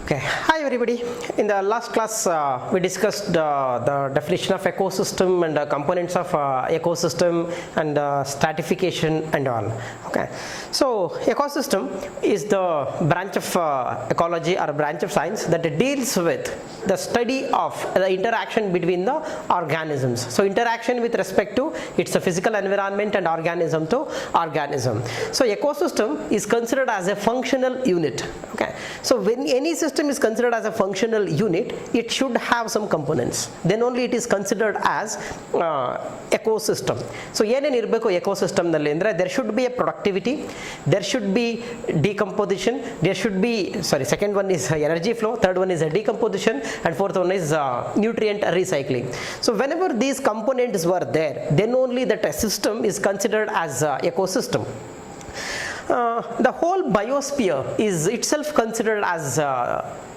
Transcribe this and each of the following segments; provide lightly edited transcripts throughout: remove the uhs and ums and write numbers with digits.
Okay, hi everybody. In the last class we discussed the definition of ecosystem and the components of ecosystem and stratification and all. Okay, so ecosystem is the branch of ecology or branch of science that deals with the study of the interaction between the organisms. So interaction with respect to its physical environment and organism to organism. So ecosystem is considered as a functional unit. Okay, so when any system is considered as a functional unit, it should have some components. Then only it is considered as ecosystem. So ಏನೇನು ಇರಬೇಕು ecosystem ನಲ್ಲಿ ಅಂದ್ರೆ there should be a productivity, there should be decomposition, there should be second one is energy flow, third one is decomposition, and fourth one is nutrient recycling. So whenever these components were there, then only that a system is considered as ecosystem. The whole biosphere is itself considered as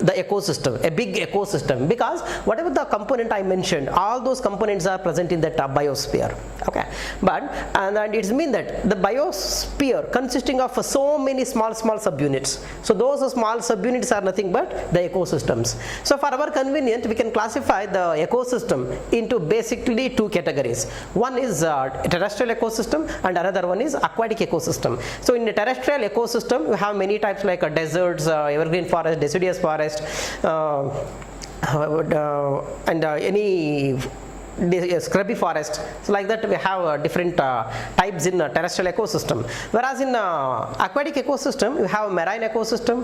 the ecosystem, a big ecosystem, because whatever the component I mentioned, all those components are present in that biosphere. Okay, but and it means that the biosphere consisting of so many small subunits. So those small subunits are nothing but the ecosystems. So for our convenience, we can classify the ecosystem into basically two categories. One is terrestrial ecosystem and another one is aquatic ecosystem. So in the terrestrial ecosystem, we have many types like deserts, evergreen forest, deciduous forest, and any scrubby forest. So like that we have different types in terrestrial ecosystem, whereas in aquatic ecosystem we have marine ecosystem,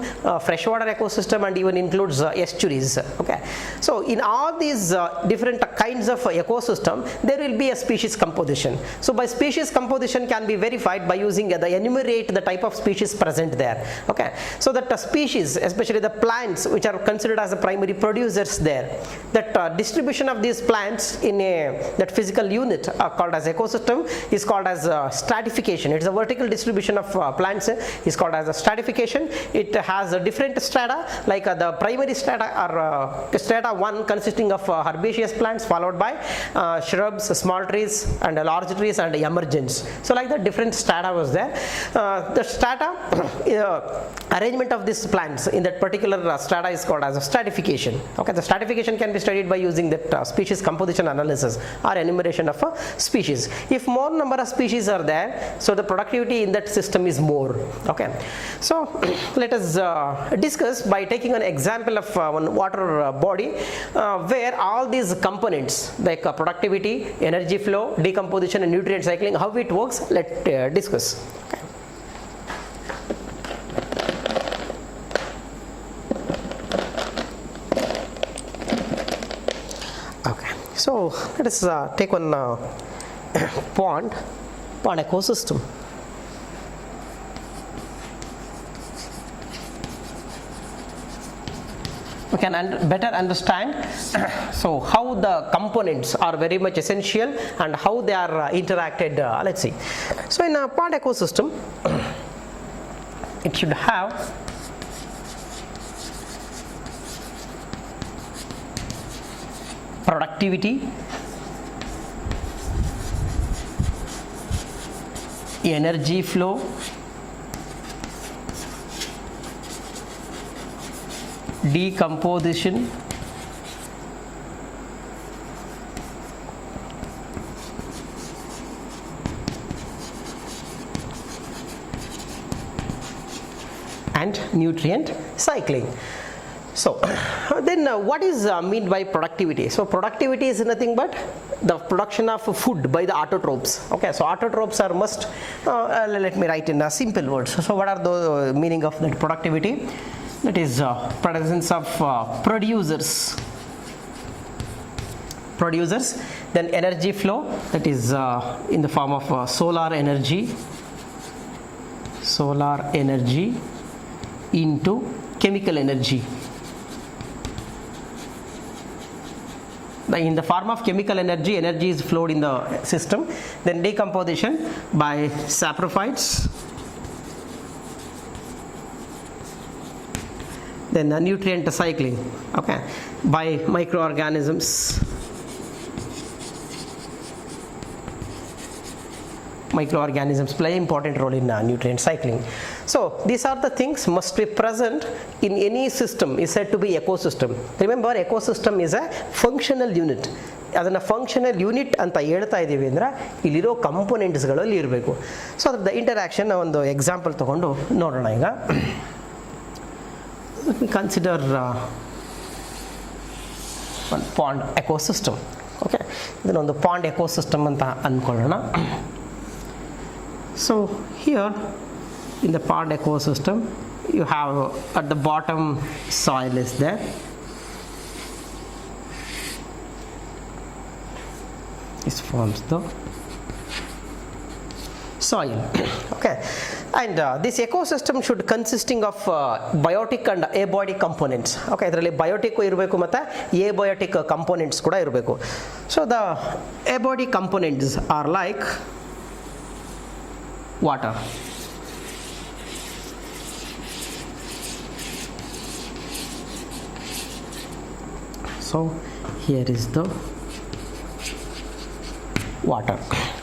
freshwater ecosystem, and even includes estuaries. Okay, so in all these different kinds of ecosystem there will be a species composition. So by species composition can be verified by using the enumerate the type of species present there. Okay, so that species, especially the plants which are considered as the primary producers there, that distribution of these plants in that physical unit called as ecosystem is called as stratification. It is a vertical distribution of plants is called as a stratification. It has a different strata, like the primary strata are strata 1 consisting of herbaceous plants, followed by shrubs, small trees, and large trees, and emergence. So like that different strata was there. The strata arrangement of these plants in that particular strata is called as a stratification. Okay, the stratification can be studied by using that species composition analysis or enumeration of a species. If more number of species are there, so the productivity in that system is more. Okay, so let us discuss by taking an example of one water body where all these components like productivity, energy flow, decomposition, and nutrient cycling, how it works, let's discuss. Okay. So let us take one pond ecosystem. We can better understand so how the components are very much essential and how they are interacted. Let's see. So in a pond ecosystem, it should have productivity, energy flow, decomposition, and nutrient cycling. So then what is meant by productivity? So productivity is nothing but the production of food by the autotrophs. Okay, so autotrophs are must, let me write in simple words. So what are the meaning of that productivity? That is presence of producers, then energy flow, that is in the form of solar energy into chemical energy. In the form of chemical energy is flowed in the system. Then decomposition by saprophytes, then nutrient cycling, okay, by microorganisms, microorganisms play an important role in nutrient cycling. So these are the things must be present in any system is said to be ecosystem. Remember, ecosystem is a functional unit. ಅದನ್ನು functional unit ಅಂತ ಹೇಳ್ತಾ ಇದ್ದೀವಿ ಅಂದರೆ ಇಲ್ಲಿರೋ ಕಂಪೋನೆಂಟ್ಸ್ಗಳಲ್ಲಿ ಇರಬೇಕು. So ಅದ್ರದ್ದು interaction ಒಂದು example ತೊಗೊಂಡು ನೋಡೋಣ. ಈಗ ಕನ್ಸಿಡರ್ ಒಂದು ಪಾಂಡ್ ಎಕೋಸಿಸ್ಟಮ್. ಓಕೆ, ಇದನ್ನೊಂದು ಪಾಂಡ್ ಎಕೋಸಿಸ್ಟಮ್ ಅಂತ ಅಂದ್ಕೊಳ್ಳೋಣ. So here in the pond ecosystem you have at the bottom soil is there. This forms the soil. Okay, and this ecosystem should consisting of biotic and abiotic components. Okay, ಇದರಲ್ಲಿ biotic ಇರಬೇಕು ಮತ್ತು abiotic components ಕೂಡ ಇರಬೇಕು. So the abiotic components are like water. So here is the water.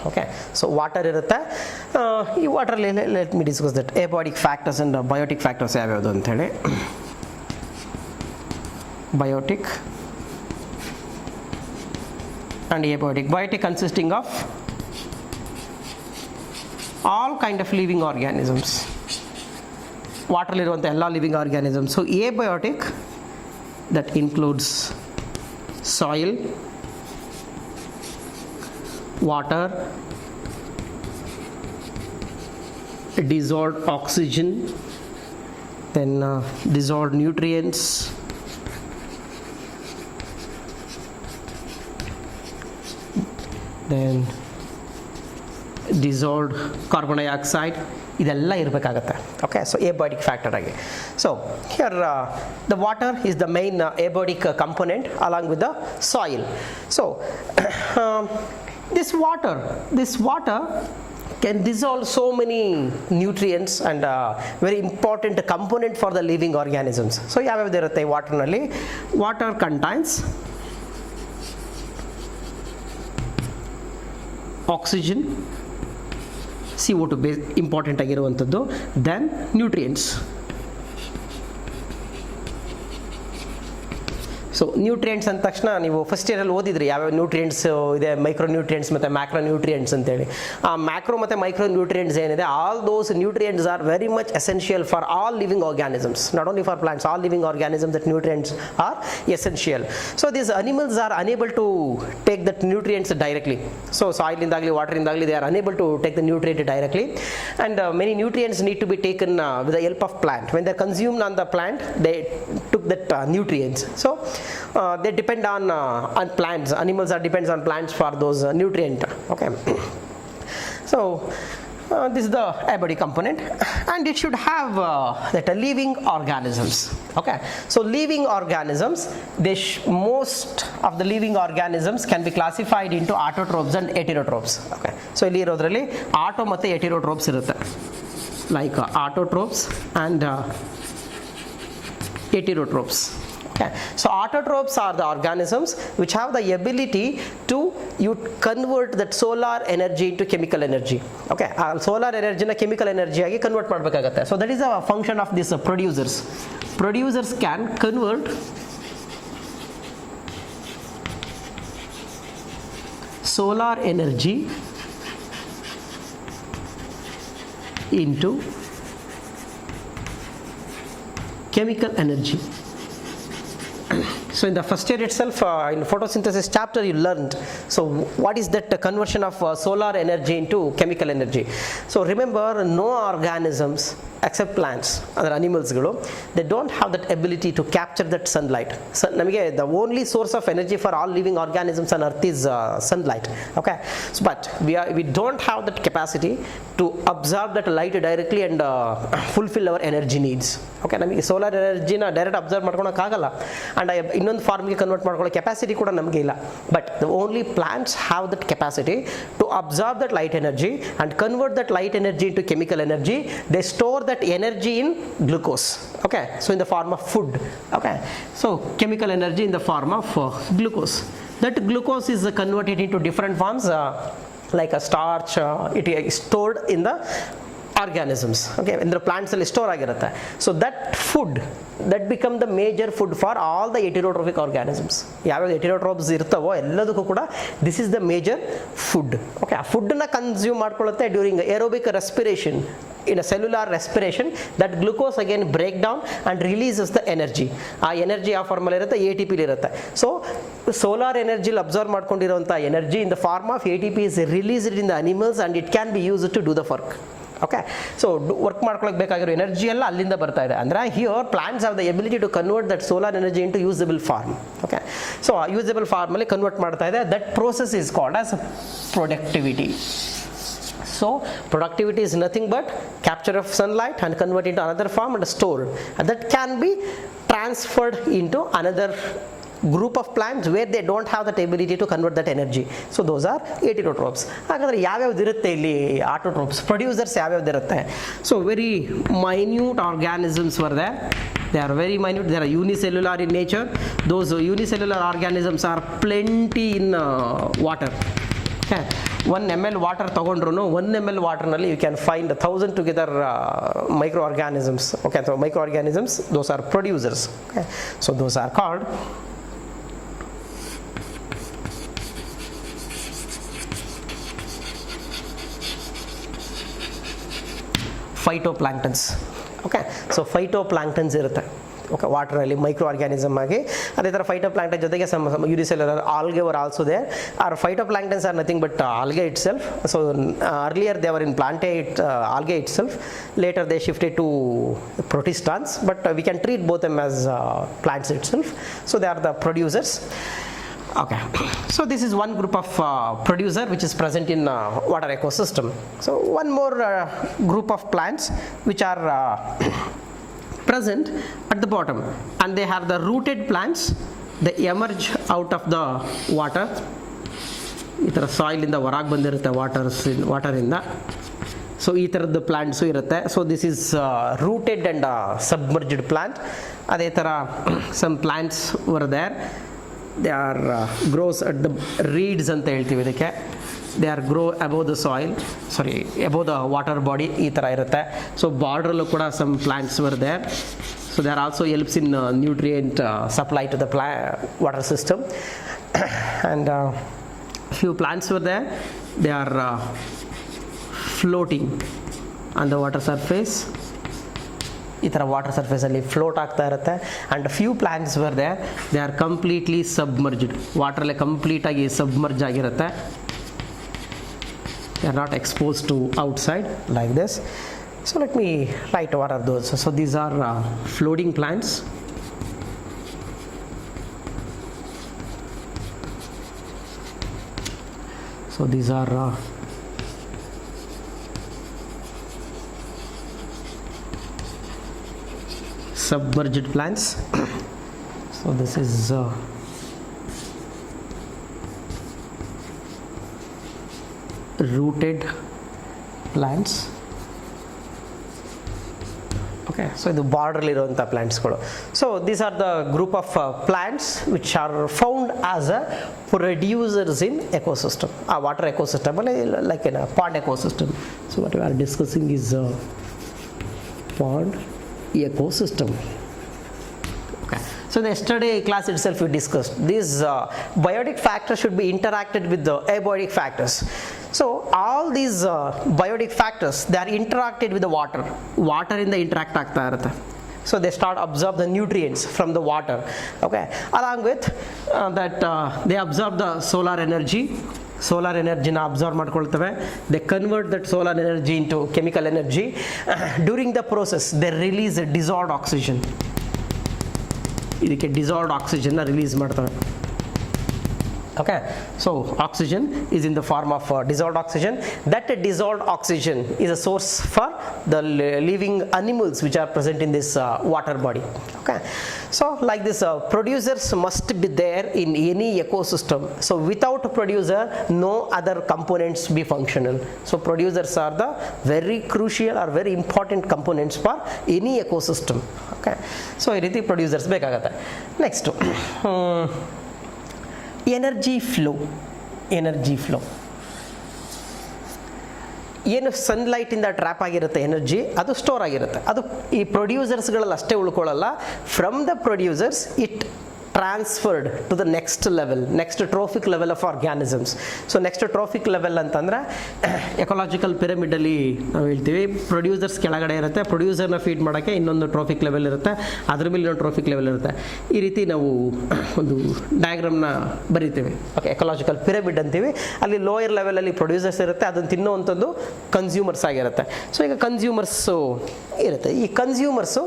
Okay, so water irutte. ಈ water let me discuss that abiotic factors and biotic factors ಯಾವ್ಯಾವುದು ಅಂತ ಹೇಳಿ. Biotic and abiotic. Biotic consisting of all kind of living organisms. Water ಇರುವಂಥ ಎಲ್ಲ living organisms. So abiotic, that includes soil, water, dissolved oxygen, then dissolved nutrients, then dissolved carbon dioxide. ಇದೆಲ್ಲ ಇರಬೇಕಾಗತ್ತೆ. Okay, so abiotic factor ಆಗಿ. So here the water is the main abiotic component along with the soil. So this water can dissolve so many nutrients and very important component for the living organisms. So ಯಾವ್ಯಾವ್ದು ಇರುತ್ತೆ ವಾಟರ್ನಲ್ಲಿ? Water contains oxygen, CO2 important ಆಗಿರುವಂಥದ್ದು, then nutrients. So nutrients ಅಂದ ತಕ್ಷಣ ನೀವು first ಇಯರಲ್ಲಿ ಓದಿದ್ರಿ ಯಾವ್ಯಾವ ನ್ಯೂಟ್ರಿಯೆಂಟ್ಸ್ ಇದೆ, ಮೈಕ್ರೋ ನ್ಯೂಟ್ರಿಯೆಂಟ್ಸ್ ಮತ್ತು ಮ್ಯಾಕ್ರೋ ನ್ಯೂಟ್ರಿಯೆಂಟ್ಸ್ ಅಂತೇಳಿ. ಆ ಮ್ಯಾಕ್ರೋ ಮತ್ತು ಮೈಕ್ರೋ ನ್ಯೂಟ್ರಿಯೆಂಟ್ಸ್ ಏನಿದೆ, all those nutrients are very much essential for all living organisms, not only for plants, all living organisms that nutrients are essential. So these animals are unable to take that nutrients directly. So ಸಾಯಿಲಿಂದಾಗಲಿ ವಾಟರಿಂದಾಗಲಿ they are unable to take the nutrient directly, and many nutrients need to be taken with the help of plant. When they consumed on the plant they took that nutrients. So they depend on plants. Animals are depends on plants for those nutrient. Okay, so this is the abiotic component, and it should have that living organisms. Okay, so living organisms, most of the living organisms can be classified into autotrophs and heterotrophs. Okay, so ಇಲ್ಲಿ ಇರೋದ್ರಲ್ಲಿ auto ಮತ್ತು ಹೆಟೆರೋಟ್ರೋಪ್ಸ್ ಇರುತ್ತೆ, like autotrophs and heterotrophs. Okay, so autotrophs are the organisms which have the ability to convert that solar energy into chemical energy. Okay, solar energy na chemical energy agi convert ಮಾಡಬೇಕಾಗುತ್ತೆ. So that is a function of these producers. Producers can convert solar energy into chemical energy. So in the first year itself, in photosynthesis chapter you learned, so what is that conversion of solar energy into chemical energy. So remember, no organisms except plants, other animals ಗಳು, they don't have that ability to capture that sunlight. So ನಮಗೆ the only source of energy for all living organisms on earth is sunlight. Okay, so, but we don't have that capacity to absorb that light directly and fulfill our energy needs. Okay, ನಮಗೆ solar ಎನರ್ಜಿನ direct observe ಮಾಡ್ಕೊಳಕ್ಕಾಗಲ್ಲ, and ಇನ್ನೊಂದು ಫಾರ್ಮ್ಗೆ convert ಮಾಡ್ಕೊಳ್ಳೋ capacity ಕೂಡ ನಮಗೆ ಇಲ್ಲ. But the only plants have that capacity to absorb that light energy and convert that light energy into chemical energy. They store that energy in glucose. Okay, so in the form of food. Okay, so chemical energy in the form of glucose. That glucose is converted into different forms. like a starch, it is stored in the organisms, okay, in the plants ಅಲ್ಲಿ store ಆಗಿರುತ್ತೆ. So that food that become the major food for all the heterotrophic organisms. ಯಾವ್ಯಾವ heterotrophs ಇರ್ತಾವೋ ಎಲ್ಲದಕ್ಕೂ ಕೂಡ this is the major food. Okay, ಆ ಫುಡ್ಡನ್ನ consume ಮಾಡ್ಕೊಳ್ಳುತ್ತೆ during aerobic respiration. In a cellular respiration, that glucose again break down and releases the energy. ಆ energy ಆ ಫಾರ್ಮಲ್ಲಿ ಇರುತ್ತೆ, ಎ ಟಿ ಪಿಲಿ ಇರುತ್ತೆ. ಸೊ ಸೋಲಾರ್ ಎನರ್ಜಿಲಿ ಅಬ್ಸರ್ವ್ ಮಾಡ್ಕೊಂಡಿರುವಂಥ energy in the form of A T P is released in the animals and it can be used to do the work. Okay, so work ಮಾಡ್ಕೊಳ್ಳೋಕೆ ಬೇಕಾಗಿರೋ energy ಎಲ್ಲ ಅಲ್ಲಿಂದ ಬರ್ತಾ ಇದೆ. ಅಂದರೆ here plants have the ability to convert that solar energy into usable form. Okay, so ಆ usable ಫಾರ್ಮಲ್ಲಿ convert ಮಾಡ್ತಾ ಇದೆ. That process is called as productivity. So productivity is nothing but capture of sunlight and convert into another form and stored, and that can be transferred into another group of plants where they don't have that ability to convert that energy. So those are heterotrophs. ಹಾಗಾದರೆ ಯಾವ್ಯಾವ್ದು ಇರುತ್ತೆ ಇಲ್ಲಿ autotrophs producers ಯಾವ್ಯಾವ್ದು ಇರುತ್ತೆ? So very minute organisms were there. They are very minute. They are unicellular in nature. Those unicellular organisms are plenty in water. Okay, 1 ml water ತೊಗೊಂಡ್ರು 1 ml ವಾಟರ್ನಲ್ಲಿ you can find 1000 together micro organisms. Okay, so micro organisms those are producers. Okay, so those are called phytoplanktons. Okay, so phytoplanktons ಇರುತ್ತೆ. Okay, ವಾಟರಲ್ಲಿ micro organism ಆಗಿ. ಅದೇ ಥರ phytoplankton ಜೊತೆಗೆ some unicellular algae were also there. Are phytoplanktons are nothing but algae itself. So earlier they were in ಪ್ಲಾಂಟೇ algae itself. Later they shifted to protistans, but we can treat both them as plants itself. So they are the producers. Okay, so this is one group of producer which is present in water ecosystem. So one more group of plants which are present at the bottom, and they have the rooted plants. They emerge out of the water. ಈ ಥರ soil ಇಂದ ಹೊರಗೆ ಬಂದಿರುತ್ತೆ ವಾಟರಿಂದ. So ಈ ಥರದ್ದು plants ಇರುತ್ತೆ. So this is rooted and submerged plant. ಅದೇ ಥರ some plants were there. They are grows at the reeds ಅಂತ ಹೇಳ್ತೀವಿ ಇದಕ್ಕೆ. They are grow above the soil, sorry above the water body, ಈ ಥರ ಇರುತ್ತೆ. ಸೊ ಬಾರ್ಡ್ರಲ್ಲೂ ಕೂಡ some plants were there. So they are also helps in nutrient supply to the water system. And few plants were there. They are floating on the water surface. ಈ ಥರ water ಸರ್ಫೇಸಲ್ಲಿ float ಆಗ್ತಾ ಇರುತ್ತೆ. And few plants were there. They are completely submerged. ವಾಟ್ರಲ್ಲೇ ಕಂಪ್ಲೀಟಾಗಿ submerge ಆಗಿರುತ್ತೆ. They are not exposed to outside like this. So let me write what are those. So these are floating plants. So these are submerged plants. So this is rooted plants. Okay, so ಇದು border ಇರುವಂಥ ಪ್ಲಾಂಟ್ಸ್ಗಳು. So these are the group of plants which are found as a producers in ecosystem. ಆ water ಎಕೋಸಿಸ್ಟಮಲ್ಲಿ like in pond ecosystem. So what we are discussing is pond ecosystem. Okay, so in yesterday class itself we discussed these biotic factors should be interacted with the abiotic factors. So all these biotic factors, they are interacted with the water in the interact ಆಗ್ತಾ ಇರುತ್ತೆ. So they start absorb the nutrients from the water. Okay, along with that they absorb the solar energy. Solar ಎನರ್ಜಿನ absorb ಮಾಡ್ಕೊಳ್ತವೆ. They convert that solar energy into chemical energy. During the process they release dissolved oxygen. ಇದಕ್ಕೆ dissolved ಆಕ್ಸಿಜನ್ನ release ಮಾಡ್ತವೆ. Okay, so oxygen is in the form of dissolved oxygen. That dissolved oxygen is a source for the living animals which are present in this water body. Okay, so like this producers must be there in any ecosystem. So without producer no other components be functional. So producers are the very crucial or very important components for any ecosystem. Okay, so ಈ ರೀತಿ producers ಬೇಕಾಗುತ್ತೆ. Next energy flow. ಏನು ಸನ್ಲೈಟಿಂದ trap ಆಗಿರುತ್ತೆ energy ಅದು store ಆಗಿರುತ್ತೆ, ಅದು ಈ ಪ್ರೊಡ್ಯೂಸರ್ಸ್ಗಳಲ್ಲಿ ಅಷ್ಟೇ ಉಳ್ಕೊಳ್ಳಲ್ಲ. From the producers it transferred to the next level, next trophic level of organisms. So next trophic level ಅಂತಂದರೆ ಎಕಲಾಜಿಕಲ್ ಪಿರಮಿಡಲ್ಲಿ ನಾವು ಹೇಳ್ತೀವಿ ಪ್ರೊಡ್ಯೂಸರ್ಸ್ ಕೆಳಗಡೆ ಇರುತ್ತೆ, ಪ್ರೊಡ್ಯೂಸರ್ನ ಫೀಡ್ ಮಾಡೋಕ್ಕೆ ಇನ್ನೊಂದು ಟ್ರೋಫಿಕ್ ಲೆವೆಲ್ ಇರುತ್ತೆ, ಅದ್ರ ಮೇಲೆ ಇನ್ನೊಂದು ಟ್ರೋಫಿಕ್ ಲೆವೆಲ್ ಇರುತ್ತೆ. ಈ ರೀತಿ ನಾವು ಒಂದು ಡಯಾಗ್ರಾಮ್ನ ಬರಿತೀವಿ. ಓಕೆ, ಎಕಲಾಜಿಕಲ್ ಪಿರಮಿಡ್ ಅಂತೀವಿ. ಅಲ್ಲಿ ಲೋಯರ್ ಲೆವೆಲಲ್ಲಿ ಪ್ರೊಡ್ಯೂಸರ್ಸ್ ಇರುತ್ತೆ, ಅದನ್ನು ತಿನ್ನೋವಂಥದ್ದು ಕನ್ಸ್ಯೂಮರ್ಸ್ ಆಗಿರುತ್ತೆ. ಸೊ ಈಗ ಕನ್ಸ್ಯೂಮರ್ಸು ಇರುತ್ತೆ, ಈ ಕನ್ಸ್ಯೂಮರ್ಸು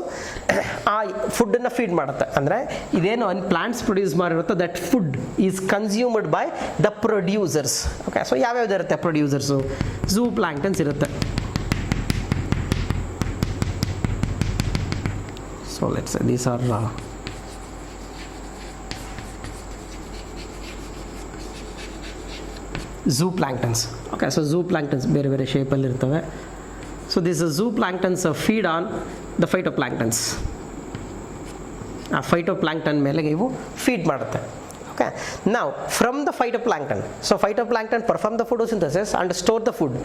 ಆ ಫುಡ್ಡನ್ನು ಫೀಡ್ ಮಾಡುತ್ತೆ. ಅಂದರೆ ಇದೇನು ಪ್ಲಾಂಟ್ಸ್ ಪ್ರೊಡ್ಯೂಸ್ ಮಾಡಿರುತ್ತೋ that food is consumed by the producers. Okay, so ಯಾವ್ಯಾವ್ದು ಇರುತ್ತೆ ಪ್ರೊಡ್ಯೂಸರ್ಸು? ಝೂ ಪ್ಲಾಂಕ್ಟನ್ಸ್ ಇರುತ್ತೆ. So let's say these are zooplanktons. Okay, so zooplanktons ಬೇರೆ ಬೇರೆ ಶೇಪಲ್ಲಿ ಇರ್ತವೆ. So these zooplanktons feed on the phytoplanktons. ಆ phytoplankton ಮೇಲೆ ಇವು ಫೀಡ್ ಮಾಡುತ್ತೆ. ಓಕೆ, ನಾವು from the phytoplankton, so phytoplankton perform the photosynthesis and store the food.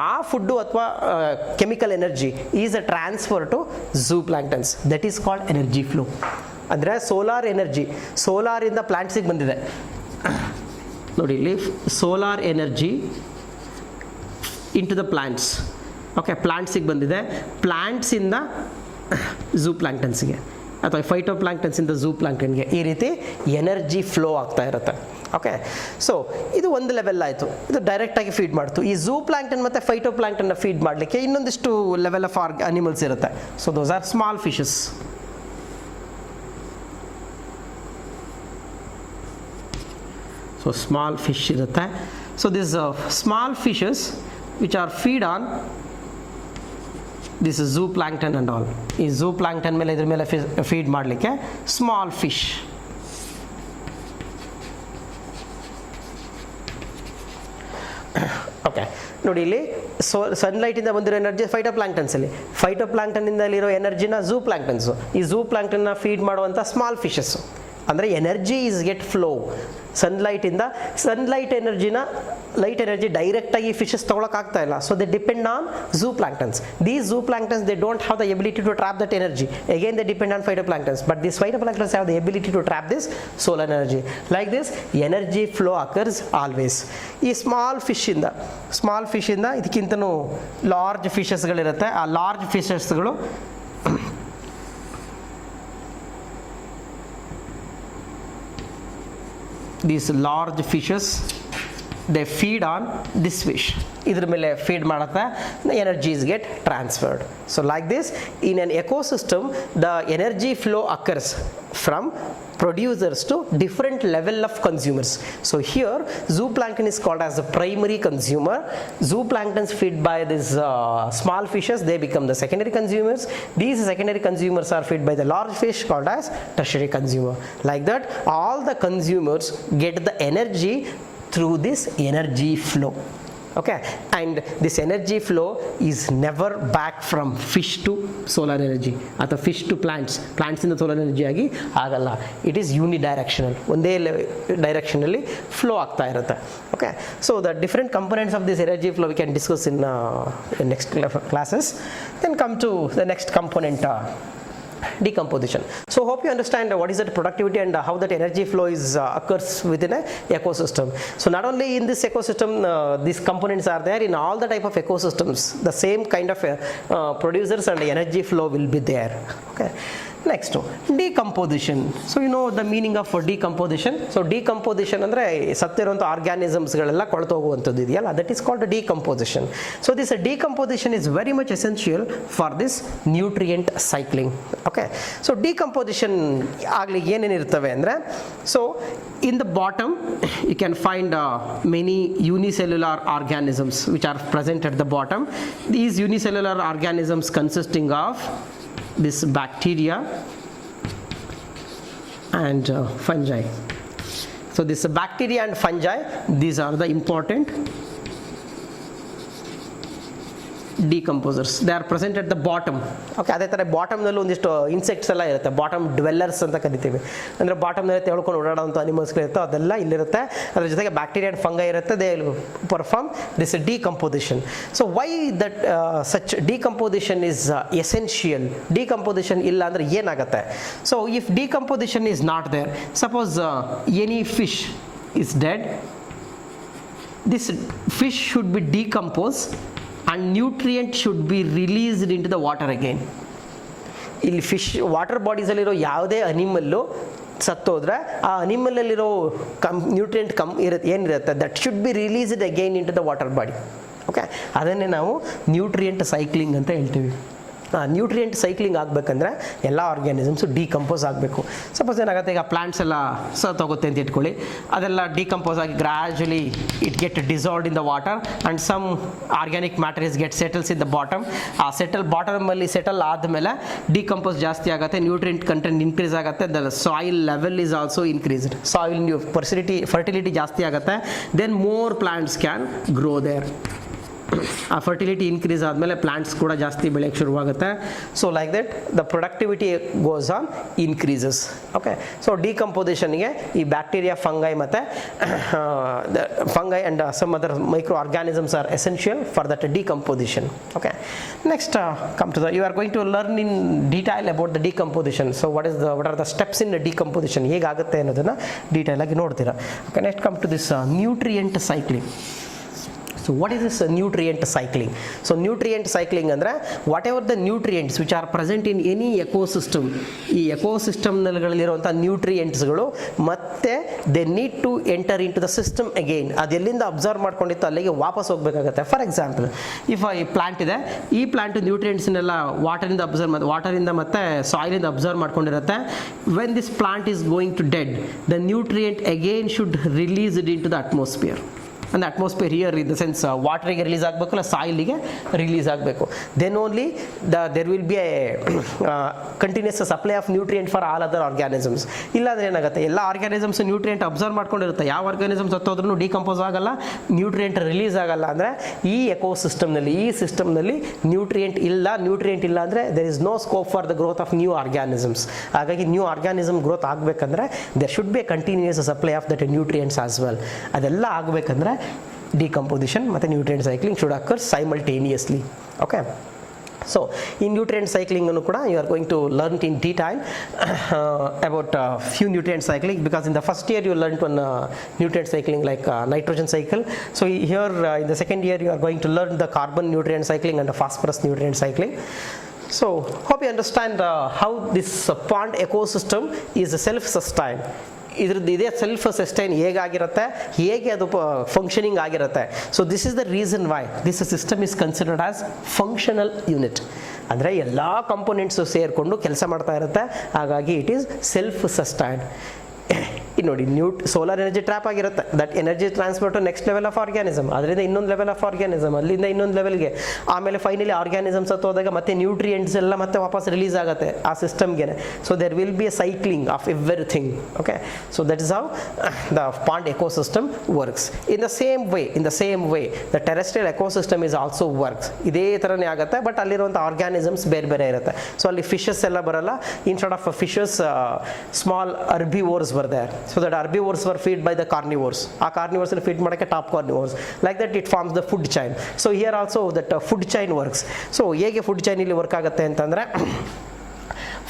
ಆ ಫುಡ್ಡು ಅಥವಾ chemical energy is a transfer to zooplanktons. That is called energy flow. ಅಂದರೆ solar energy ಸೋಲಾರಿಂದ ಪ್ಲಾಂಟ್ಸಿಗೆ ಬಂದಿದೆ ನೋಡಿ ಇಲ್ಲಿ, solar energy into the plants. Okay, ಪ್ಲಾಂಟ್ಸಿಗೆ ಬಂದಿದೆ, ಪ್ಲಾಂಟ್ಸಿಂದ ಝೂ ಪ್ಲಾಂಕ್ಟನ್ಸ್ಗೆ ಅಥವಾ ಫೈಟೋಪ್ಲಾಂಕ್ಟನ್ಸಿಂದ ಝೂ ಪ್ಲಾಂಕ್ಟನ್ಗೆ ಈ ರೀತಿ ಎನರ್ಜಿ ಫ್ಲೋ ಆಗ್ತಾ ಇರುತ್ತೆ. ಓಕೆ, ಸೊ ಇದು ಒಂದು ಲೆವೆಲ್ ಆಯಿತು, ಇದು ಡೈರೆಕ್ಟಾಗಿ ಫೀಡ್ ಮಾಡ್ತು. ಈ ಝೂ ಪ್ಲಾಂಕ್ಟನ್ ಮತ್ತು ಫೈಟೋಪ್ಲಾಂಕ್ಟನ್ನ ಫೀಡ್ ಮಾಡಲಿಕ್ಕೆ ಇನ್ನೊಂದಿಷ್ಟು ಲೆವೆಲ್ ಆಫ್ ಅನಿಮಲ್ಸ್ ಇರುತ್ತೆ. So those are small fishes. So small fish ಇರುತ್ತೆ. So this small fishes which are feed on this zooplankton and all. ಈ zooplankton ಮೇಲೆ ಇದ್ರ ಮೇಲೆ ಫೀಡ್ ಮಾಡಲಿಕ್ಕೆ ಸ್ಮಾಲ್ ಫಿಶ್. ಓಕೆ, ನೋಡಿ ಇಲ್ಲಿ ಸನ್ಲೈಟಿಂದ ಬಂದಿರೋ ಎನರ್ಜಿ ಫೈಟೋಪ್ಲಾಂಕ್ಟನ್ಸಲ್ಲಿ, ಫೈಟೋಪ್ಲಾಂಕ್ಟನ್ನಿಂದಲ್ಲಿರೋ ಎನರ್ಜಿನ ಝೂಪ್ಲಾಂಕ್ಟನ್ಸು, ಈ ಝೂಪ್ಲಾಂಕ್ಟನ್ನ ಫೀಡ್ ಮಾಡುವಂಥ ಸ್ಮಾಲ್ ಫಿಶಸ್ಸು. ಅಂದರೆ ಎನರ್ಜಿ ಈಸ್ ಗೆಟ್ ಫ್ಲೋ ಸನ್ಲೈಟಿಂದ. ಸನ್ಲೈಟ್ ಎನರ್ಜಿನ ಲೈಟ್ ಎನರ್ಜಿ ಡೈರೆಕ್ಟಾಗಿ ಫಿಶಸ್ ತೊಗೊಳಕ್ಕಾಗ್ತಾ ಇಲ್ಲ. So they depend on zooplankton. These zooplankton they don't have the ability to trap that energy. Again they depend on phytoplankton, but these phytoplankton have the ability to trap this solar energy. Like this energy flow occurs always. ಈ small ಫಿಶಿಂದ ಇದಕ್ಕಿಂತನೂ large ಫಿಶಸ್ಗಳಿರುತ್ತೆ. ಆ large ಫಿಶಸ್ಗಳು these large fishes they feed on this fish. idr mele feed ಮಾಡುತ್ತೆ, the energies get transferred. So like this in an ecosystem the energy flow occurs from producers to different level of consumers. So here zooplankton is called as the primary consumer. Zooplanktons feed by these small fishes, they become the secondary consumers. These secondary consumers are fed by the large fish called as tertiary consumer. Like that all the consumers get the energy through this energy flow. Okay, and this energy flow is never back from fish to solar energy ಅಥವಾ fish to plants ಇಂದ solar energy ಆಗಿ ಆಗಲ್ಲ. It is unidirectional, ಒಂದೇ ಡೈರೆಕ್ಷನಲ್ಲಿ flow ಆಗ್ತಾ ಇರುತ್ತೆ. Okay, so the different components of this energy flow we can discuss in next classes. Then come to the next component, decomposition. So hope you understand what is that productivity and how that energy flow is occurs within a ecosystem. So not only in this ecosystem these components are there, in all the type of ecosystems the same kind of producers and energy flow will be there. Okay, next decomposition. So you know the meaning of decomposition. So decomposition ಅಂದ್ರೆ ಸತ್ತಿರುವಂಥ organisms ಗಳೆಲ್ಲ ಕೊಳ್ತು ಹೋಗುವಂಥದ್ದು ಇದೆಯಲ್ಲ, that is called decomposition. So this decomposition is very much essential for this nutrient cycling. Okay, so decomposition ಆಗ್ಲಿಕ್ಕೆ ಏನೇನು ಇರ್ತವೆ ಅಂದರೆ, so in the bottom you can find many unicellular organisms which are present at the bottom. These unicellular organisms consisting of this bacteria and fungi. So this bacteria and fungi, these are the important decomposers. They are present at the bottom. Okay, ಅದೇ ಥರ ಬಾಟಮ್ನಲ್ಲೂ ಒಂದಿಷ್ಟು insects ಎಲ್ಲ ಇರುತ್ತೆ, bottom dwellers ಅಂತ ಕರಿತೀವಿ. ಅಂದರೆ ಬಾಟಮ್ನಲ್ಲಿ ತೆಳ್ಕೊಂಡು ಓಡಾಡೋಂಥ ಅನಿಮಲ್ಸ್ಗಳಿರುತ್ತೆ, ಅದೆಲ್ಲ ಇಲ್ಲಿರುತ್ತೆ. ಅದ್ರ ಜೊತೆಗೆ ಬ್ಯಾಕ್ಟೀರಿಯಾ ಆ್ಯಂಡ್ ಫಂಗೈ ಇರುತ್ತೆ. They perform this decomposition. So why that such decomposition is essential? Decomposition ಇಲ್ಲ ಅಂದರೆ ಏನಾಗುತ್ತೆ? So if decomposition is not there, suppose any fish is dead, this fish should be decomposed and nutrient should be released into the water again. ಇಲ್ಲಿ fish water ಬಾಡೀಸಲ್ಲಿರೋ ಯಾವುದೇ animal ಸತ್ತೋದ್ರೆ ಆ ಅನಿಮಲಲ್ಲಿರೋ nutrient ಏನಿರುತ್ತೆ that should be released again into the water body. Okay, ಅದನ್ನೇ ನಾವು nutrient cycling ಅಂತ ಹೇಳ್ತೀವಿ. ನ್ಯೂಟ್ರಿಯೆಂಟ್ ಸೈಕ್ಲಿಂಗ್ ಆಗಬೇಕಂದ್ರೆ ಎಲ್ಲ ಆರ್ಗ್ಯಾನಿಸಮ್ಸು ಡಿಕಂಪೋಸ್ ಆಗಬೇಕು. ಸಪೋಸ್ ಏನಾಗುತ್ತೆ, ಈಗ ಪ್ಲಾಂಟ್ಸ್ ಎಲ್ಲ ಸತ್ತೋಗುತ್ತೆ ಅಂತ ಇಟ್ಕೊಳ್ಳಿ, ಅದೆಲ್ಲ ಡಿಕಂಪೋಸ್ ಆಗಿ gradually it get dissolved in the water and some organic matter is get settles in the bottom. ಆ ಬಾಟಮಲ್ಲಿ ಸೆಟಲ್ ಆದಮೇಲೆ ಡಿಕಂಪೋಸ್ ಜಾಸ್ತಿ ಆಗುತ್ತೆ, ನ್ಯೂಟ್ರಿಯೆಂಟ್ ಕಂಟೆಂಟ್ ಇನ್ಕ್ರೀಸ್ ಆಗುತ್ತೆ, the soil level is also increased, soil fertility ಜಾಸ್ತಿ ಆಗುತ್ತೆ, then more plants can grow there. ಆ fertility increase ಆದಮೇಲೆ ಪ್ಲಾಂಟ್ಸ್ ಕೂಡ ಜಾಸ್ತಿ ಬೆಳೆಯೋಕ್ಕೆ ಶುರುವಾಗುತ್ತೆ. So like that the productivity goes on increases. Okay, so ಡಿಕಂಪೋಸಿಷನ್ಗೆ ಈ ಬ್ಯಾಕ್ಟೀರಿಯಾ, ಫಂಗೈ ಮತ್ತು fungi and some other micro organisms are essential for that decomposition. Okay, next come to the you are going to learn in detail about the decomposition. So what are the steps in the decomposition, ಹೇಗಾಗುತ್ತೆ ಅನ್ನೋದನ್ನು detail ಆಗಿ ನೋಡ್ತೀರಾ. Okay, next come to this nutrient cycling. So what is this nutrient cycling? So nutrient cycling ಅಂದರೆ whatever the nutrients which are present in any ecosystem, ಈ ಎಕೋಸಿಸ್ಟಮ್ನಲ್ಲಿರುವಂಥ ನ್ಯೂಟ್ರಿಯೆಂಟ್ಸ್ಗಳು ಮತ್ತೆ they need to enter into the system again. ಅದು ಎಲ್ಲಿಂದ absorb ಮಾಡ್ಕೊಂಡಿತ್ತು ಅಲ್ಲಿಗೆ ವಾಪಸ್ ಹೋಗಬೇಕಾಗುತ್ತೆ. ಫಾರ್ ಎಕ್ಸಾಂಪಲ್, ಇಫ್ ಈ ಪ್ಲಾಂಟ್ ಇದೆ, ಈ ಪ್ಲಾಂಟ್ ನ್ಯೂಟ್ರಿಯೆಂಟ್ಸ್ನೆಲ್ಲ ವಾಟರಿಂದ ಮತ್ತು ಸಾಯಿಲಿಂದ ಅಬ್ಸರ್ವ್ ಮಾಡ್ಕೊಂಡಿರುತ್ತೆ. When this plant is going to dead, the nutrient again should released into the atmosphere. and the atmosphere here in the sense water ಗೆ ರಿಲೀಸ್ ಆಗಬೇಕು, ಇಲ್ಲ ಸಾಯಿಲಿಗೆ ರಿಲೀಸ್ ಆಗಬೇಕು. Then only there will be a continuous supply of nutrient for all other organisms. ಇಲ್ಲಾಂದ್ರೆ ಏನಾಗುತ್ತೆ, ಎಲ್ಲ organisms nutrient observe ಮಾಡ್ಕೊಂಡಿರುತ್ತೆ, ಯಾವ organisms ಹತ್ತೋದ್ರೂ decompose ಆಗಲ್ಲ, ನ್ಯೂಟ್ರಿಯೆಂಟ್ ರಿಲೀಸ್ ಆಗಲ್ಲ. ಅಂದರೆ ಈ ಎಕೋಸಿಸ್ಟಮ್ನಲ್ಲಿ, ಈ ಸಿಸ್ಟಮ್ನಲ್ಲಿ ನ್ಯೂಟ್ರಿಯೆಂಟ್ ಇಲ್ಲ ಅಂದರೆ there is no scope for the growth of new organisms. ಹಾಗಾಗಿ ನ್ಯೂ ಆರ್ಗ್ಯಾನಿಸಮ್ ಗ್ರೋತ್ ಆಗಬೇಕಂದ್ರೆ there should be a continuous supply of that nutrients as well. ಅದೆಲ್ಲ ಆಗಬೇಕಂದ್ರೆ decomposition ಮತ್ತು nutrient cycling should occur simultaneously. Okay, so in nutrient cycling ಅನ್ನು ಕೂಡ you are going to learn in detail about few nutrient cycling, because in the first year you learned one nutrient cycling like nitrogen cycle. So here in the second year you are going to learn the carbon nutrient cycling and the phosphorus nutrient cycling. So hope you understand how this pond ecosystem is self-sustained. ಇದ್ರದ್ದು ಇದೇ self sustain ಹೇಗಾಗಿರುತ್ತೆ, ಹೇಗೆ ಅದು functioning ಆಗಿರುತ್ತೆ. So this is the reason why this system is considered as functional unit. ಅಂದರೆ ಎಲ್ಲ components ಸೇರಿಕೊಂಡು ಕೆಲಸ ಮಾಡ್ತಾ ಇರುತ್ತೆ, ಹಾಗಾಗಿ ಇಟ್ ಈಸ್ ಸೆಲ್ಫ್ ಸಸ್ಟೈನ್ಡ್. ನೋಡಿ, ಸೋಲಾರ್ ಎನರ್ಜಿ ಟ್ರ್ಯಾಪ್ ಆಗಿರುತ್ತೆ, that energy transfer to next level of organism, ಅದರಿಂದ ಇನ್ನೊಂದು ಲೆವೆಲ್ ಆಫ್ ಆರ್ಗ್ಯಾನಿಸಮ್, ಅಲ್ಲಿಂದ ಇನ್ನೊಂದು ಲೆವೆಲ್ಗೆ, ಆಮೇಲೆ ಫೈನಲಿ ಆರ್ಗ್ಯಾನಿಸಮ್ಸ್ ಹೋದಾಗ ಮತ್ತೆ ನ್ಯೂಟ್ರಿಯೆಂಟ್ಸ್ ಎಲ್ಲ ಮತ್ತೆ ವಾಪಸ್ ರಿಲೀಸ್ ಆಗುತ್ತೆ ಆ ಸಿಸ್ಟಮ್ಗೆ. So there will be a cycling of everything. Okay, so that is how the pond ecosystem works. In the same way the terrestrial ecosystem is also works. ಇದೇ ಥರನೇ ಆಗುತ್ತೆ, ಬಟ್ ಅಲ್ಲಿರುವಂಥ ಆರ್ಗ್ಯಾನಿಸಮ್ಸ್ ಬೇರೆ ಬೇರೆ ಇರುತ್ತೆ. ಸೊ ಅಲ್ಲಿ ಫಿಶಸ್ ಎಲ್ಲ ಬರಲ್ಲ, instead of fishes small herbivores were there. So that herbivores were fed by the carnivores. ಆ carnivores will feed ಮಾಡಕ್ಕೆ top carnivores. Like that it forms the food chain. So here also that food chain works. So ಹೇಗೆ food chain ಇಲ್ಲಿ work ಆಗುತ್ತೆ ಅಂತಂದರೆ,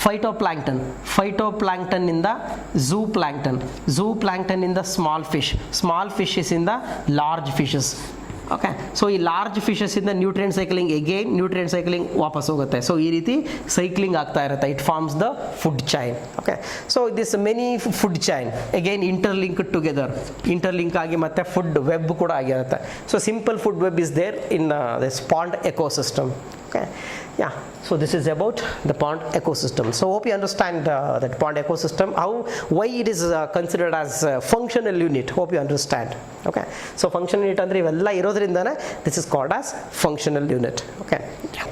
phytoplankton ಇಂದ zooplankton ಇಂದ small fishes ಇಂದ large fishes. Okay, so ಈ large ಫಿಶಸ್ಸಿಂದ ನ್ಯೂಟ್ರಿಯೆಂಟ್ ಸೈಕ್ಲಿಂಗ್ ವಾಪಸ್ ಹೋಗುತ್ತೆ. ಸೊ ಈ ರೀತಿ ಸೈಕ್ಲಿಂಗ್ ಆಗ್ತಾ ಇರುತ್ತೆ. It forms the food chain. Okay, so this many food chain again interlink ಆಗಿ ಮತ್ತೆ ಫುಡ್ ವೆಬ್ ಕೂಡ ಆಗಿರುತ್ತೆ. So simple food web is there in this pond ecosystem. Okay, yeah, so this is about the pond ecosystem. So hope you understand that pond ecosystem, why it is considered as a functional unit. Hope you understand. Okay, so functional unit andre ivella irodrindane this is called as functional unit. Okay, yeah.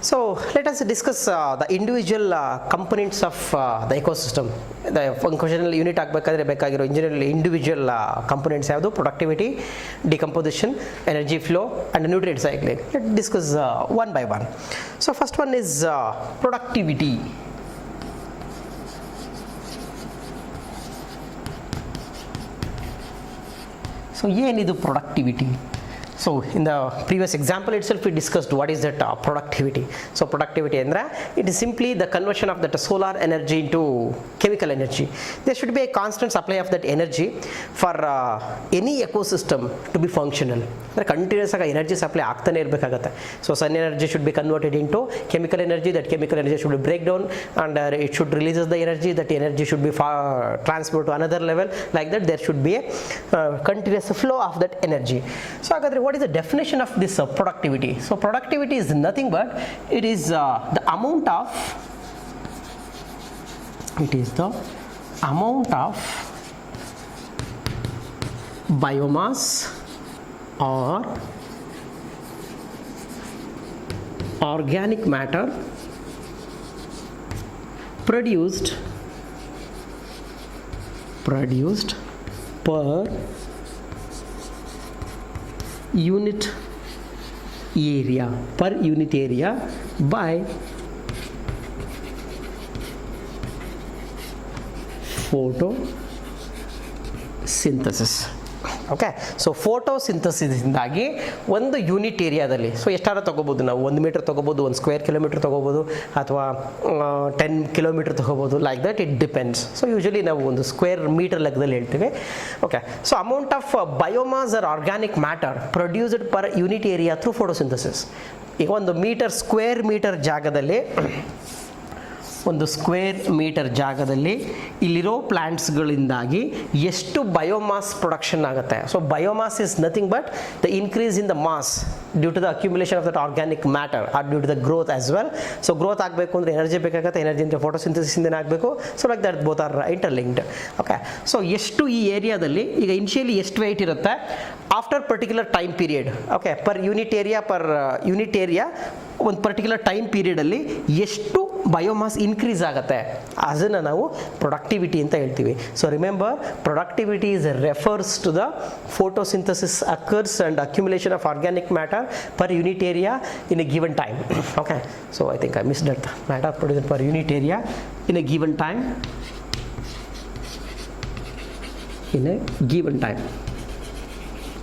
So let us discuss the individual components of the ecosystem. The functional unit ಆಗಬೇಕಾದ್ರೆ ಬೇಕಾಗಿರೋ individual components ಯಾವುದು? Productivity, decomposition, energy flow and nutrient cycling. Let's discuss one by one. So first one is productivity. So ಏನಿದು productivity? So in the previous example itself we discussed what is that productivity. So productivity andra it is simply the conversion of that solar energy into chemical energy. There should be a constant supply of that energy for any ecosystem to be functional. ಅಂದ್ರೆ continuous ಆಗಿ energy supply ಆಗ್ತಾನೆ ಇರಬೇಕಾಗುತ್ತೆ. So sun energy should be converted into chemical energy. That chemical energy should be break down and it should releases the energy. That energy should be transferred to another level. Like that there should be a continuous flow of that energy. So ಹಾಗಾದ್ರೆ what is the definition of this productivity? So productivity is nothing but it is the amount of biomass or organic matter produced per unit area by photosynthesis. Okay, so ಫೋಟೋಸಿಂಥಸಿಸ್ದಿಂದಾಗಿ ಒಂದು unit ಏರಿಯಾದಲ್ಲಿ, so ಎಷ್ಟಾದ್ರೂ ತೊಗೋಬೋದು ನಾವು, 1 metre ತೊಗೋಬೋದು, 1 square kilometre ತೊಗೋಬೋದು, ಅಥವಾ 10 kilometre ತೊಗೋಬೋದು. Like that it depends. So usually ನಾವು ಒಂದು ಸ್ಕ್ವೇರ್ ಮೀಟರ್ ಲೆಕ್ಕದಲ್ಲಿ ಹೇಳ್ತೀವಿ. Okay, so amount of biomass or organic matter produced per unit area through photosynthesis. ಈಗ ಒಂದು ಸ್ಕ್ವೇರ್ ಮೀಟರ್ ಜಾಗದಲ್ಲಿ ಇಲ್ಲಿರೋ ಪ್ಲಾಂಟ್ಸ್ಗಳಿಂದಾಗಿ ಎಷ್ಟು ಬಯೋಮಾಸ್ ಪ್ರೊಡಕ್ಷನ್ ಆಗುತ್ತೆ. So biomass is nothing but the increase in the mass due to the accumulation of that organic matter or due to the growth as well. So growth ಆಗಬೇಕು ಅಂದರೆ energy ಬೇಕಾಗುತ್ತೆ, energy ಅಂದರೆ ಫೋಟೋಸಿಂಥಸಿಸಿಂದ ಆಗಬೇಕು. So like that both are interlinked. Okay, so ಎಷ್ಟು ಈ ಏರಿಯಾದಲ್ಲಿ ಈಗ ಇನಿಷಿಯಲಿ ಎಷ್ಟು ವೆಯ್ಟ್ ಇರುತ್ತೆ after particular time period. Okay, per unit area ಒಂದು ಪರ್ಟಿಕ್ಯುಲರ್ ಟೈಮ್ ಪೀರಿಯಡಲ್ಲಿ ಎಷ್ಟು ಬಯೋಮಾಸ್ ಇನ್ಕ್ರೀಸ್ ಆಗುತ್ತೆ ಅದನ್ನು ನಾವು ಪ್ರೊಡಕ್ಟಿವಿಟಿ ಅಂತ ಹೇಳ್ತೀವಿ. So remember, productivity is refers to the photosynthesis occurs and accumulation of organic matter per unit area in a given time. Okay, so I think I missed that. Matter produced per unit area in a given time.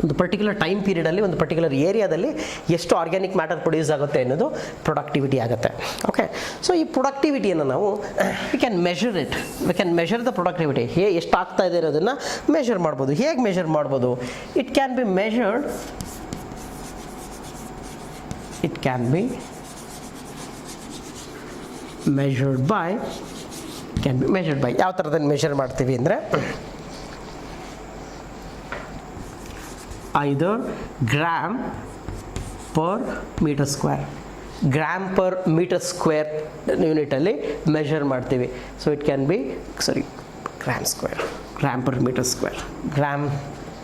ಒಂದು particular time ಪೀರಿಯಡಲ್ಲಿ ಒಂದು particular ಏರಿಯಾದಲ್ಲಿ ಎಷ್ಟು organic matter produce ಆಗುತ್ತೆ ಅನ್ನೋದು productivity ಆಗುತ್ತೆ. Okay, so ಈ ಪ್ರೊಡಕ್ಟಿವಿಟಿಯನ್ನು ನಾವು we can measure the productivity. ಎಷ್ಟು ಆಗ್ತಾ ಇದೆ ಅನ್ನೋದನ್ನು ಮೆಷರ್ ಮಾಡ್ಬೋದು. ಹೇಗೆ ಮೆಷರ್ ಮಾಡ್ಬೋದು? It can be measured by ಯಾವ ಥರದಲ್ಲಿ ಮೆಷರ್ ಮಾಡ್ತೀವಿ ಅಂದರೆ either gram per meter square ಯೂನಿಟಲ್ಲಿ ಮೆಷರ್ ಮಾಡ್ತೀವಿ. So it can be gram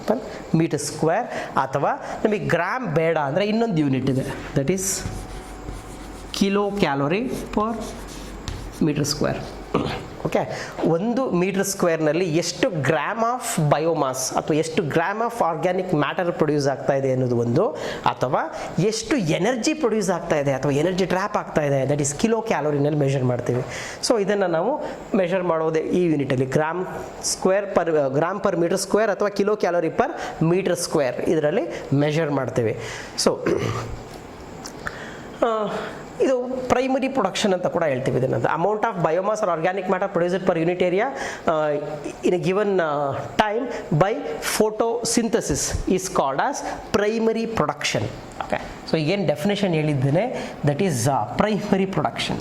per metre square ಅಥವಾ ನಮಗೆ ಗ್ರಾಮ್ ಬೇಡ ಅಂದರೆ ಇನ್ನೊಂದು ಯೂನಿಟ್ ಇದೆ, that is kilo calorie per metre square. Okay, 1 metre ಸ್ಕ್ವೇರ್ನಲ್ಲಿ ಎಷ್ಟು ಗ್ರಾಮ್ ಆಫ್ ಬಯೋಮಾಸ್ ಅಥವಾ ಎಷ್ಟು gram of organic matter produce ಆಗ್ತಾ ಇದೆ ಅನ್ನೋದು ಒಂದು, ಅಥವಾ ಎಷ್ಟು ಎನರ್ಜಿ ಪ್ರೊಡ್ಯೂಸ್ ಆಗ್ತಾ ಇದೆ ಅಥವಾ ಎನರ್ಜಿ ಟ್ರ್ಯಾಪ್ ಆಗ್ತಾ ಇದೆ, ದಟ್ ಈಸ್ ಕಿಲೋ ಕ್ಯಾಲೋರಿನಲ್ಲಿ ಮೆಷರ್ ಮಾಡ್ತೀವಿ. ಸೊ ಇದನ್ನು ನಾವು ಮೆಷರ್ ಮಾಡೋದೇ ಈ ಯೂನಿಟಲ್ಲಿ ಗ್ರಾಮ್ ಪರ್ ಮೀಟರ್ ಸ್ಕ್ವೇರ್ ಅಥವಾ kilo calorie per metre square ಇದರಲ್ಲಿ ಮೆಷರ್ ಮಾಡ್ತೀವಿ. ಸೊ ಇದು ಪ್ರೈಮರಿ ಪ್ರೊಡಕ್ಷನ್ ಅಂತ ಕೂಡ ಹೇಳ್ತೀವಿ. ಇದನ್ನು amount of biomass or organic matter produced per unit area in a given time by photosynthesis is called as primary production. Okay, so ಈಗೇನು definition ಹೇಳಿದ್ದೇನೆ, that is primary production.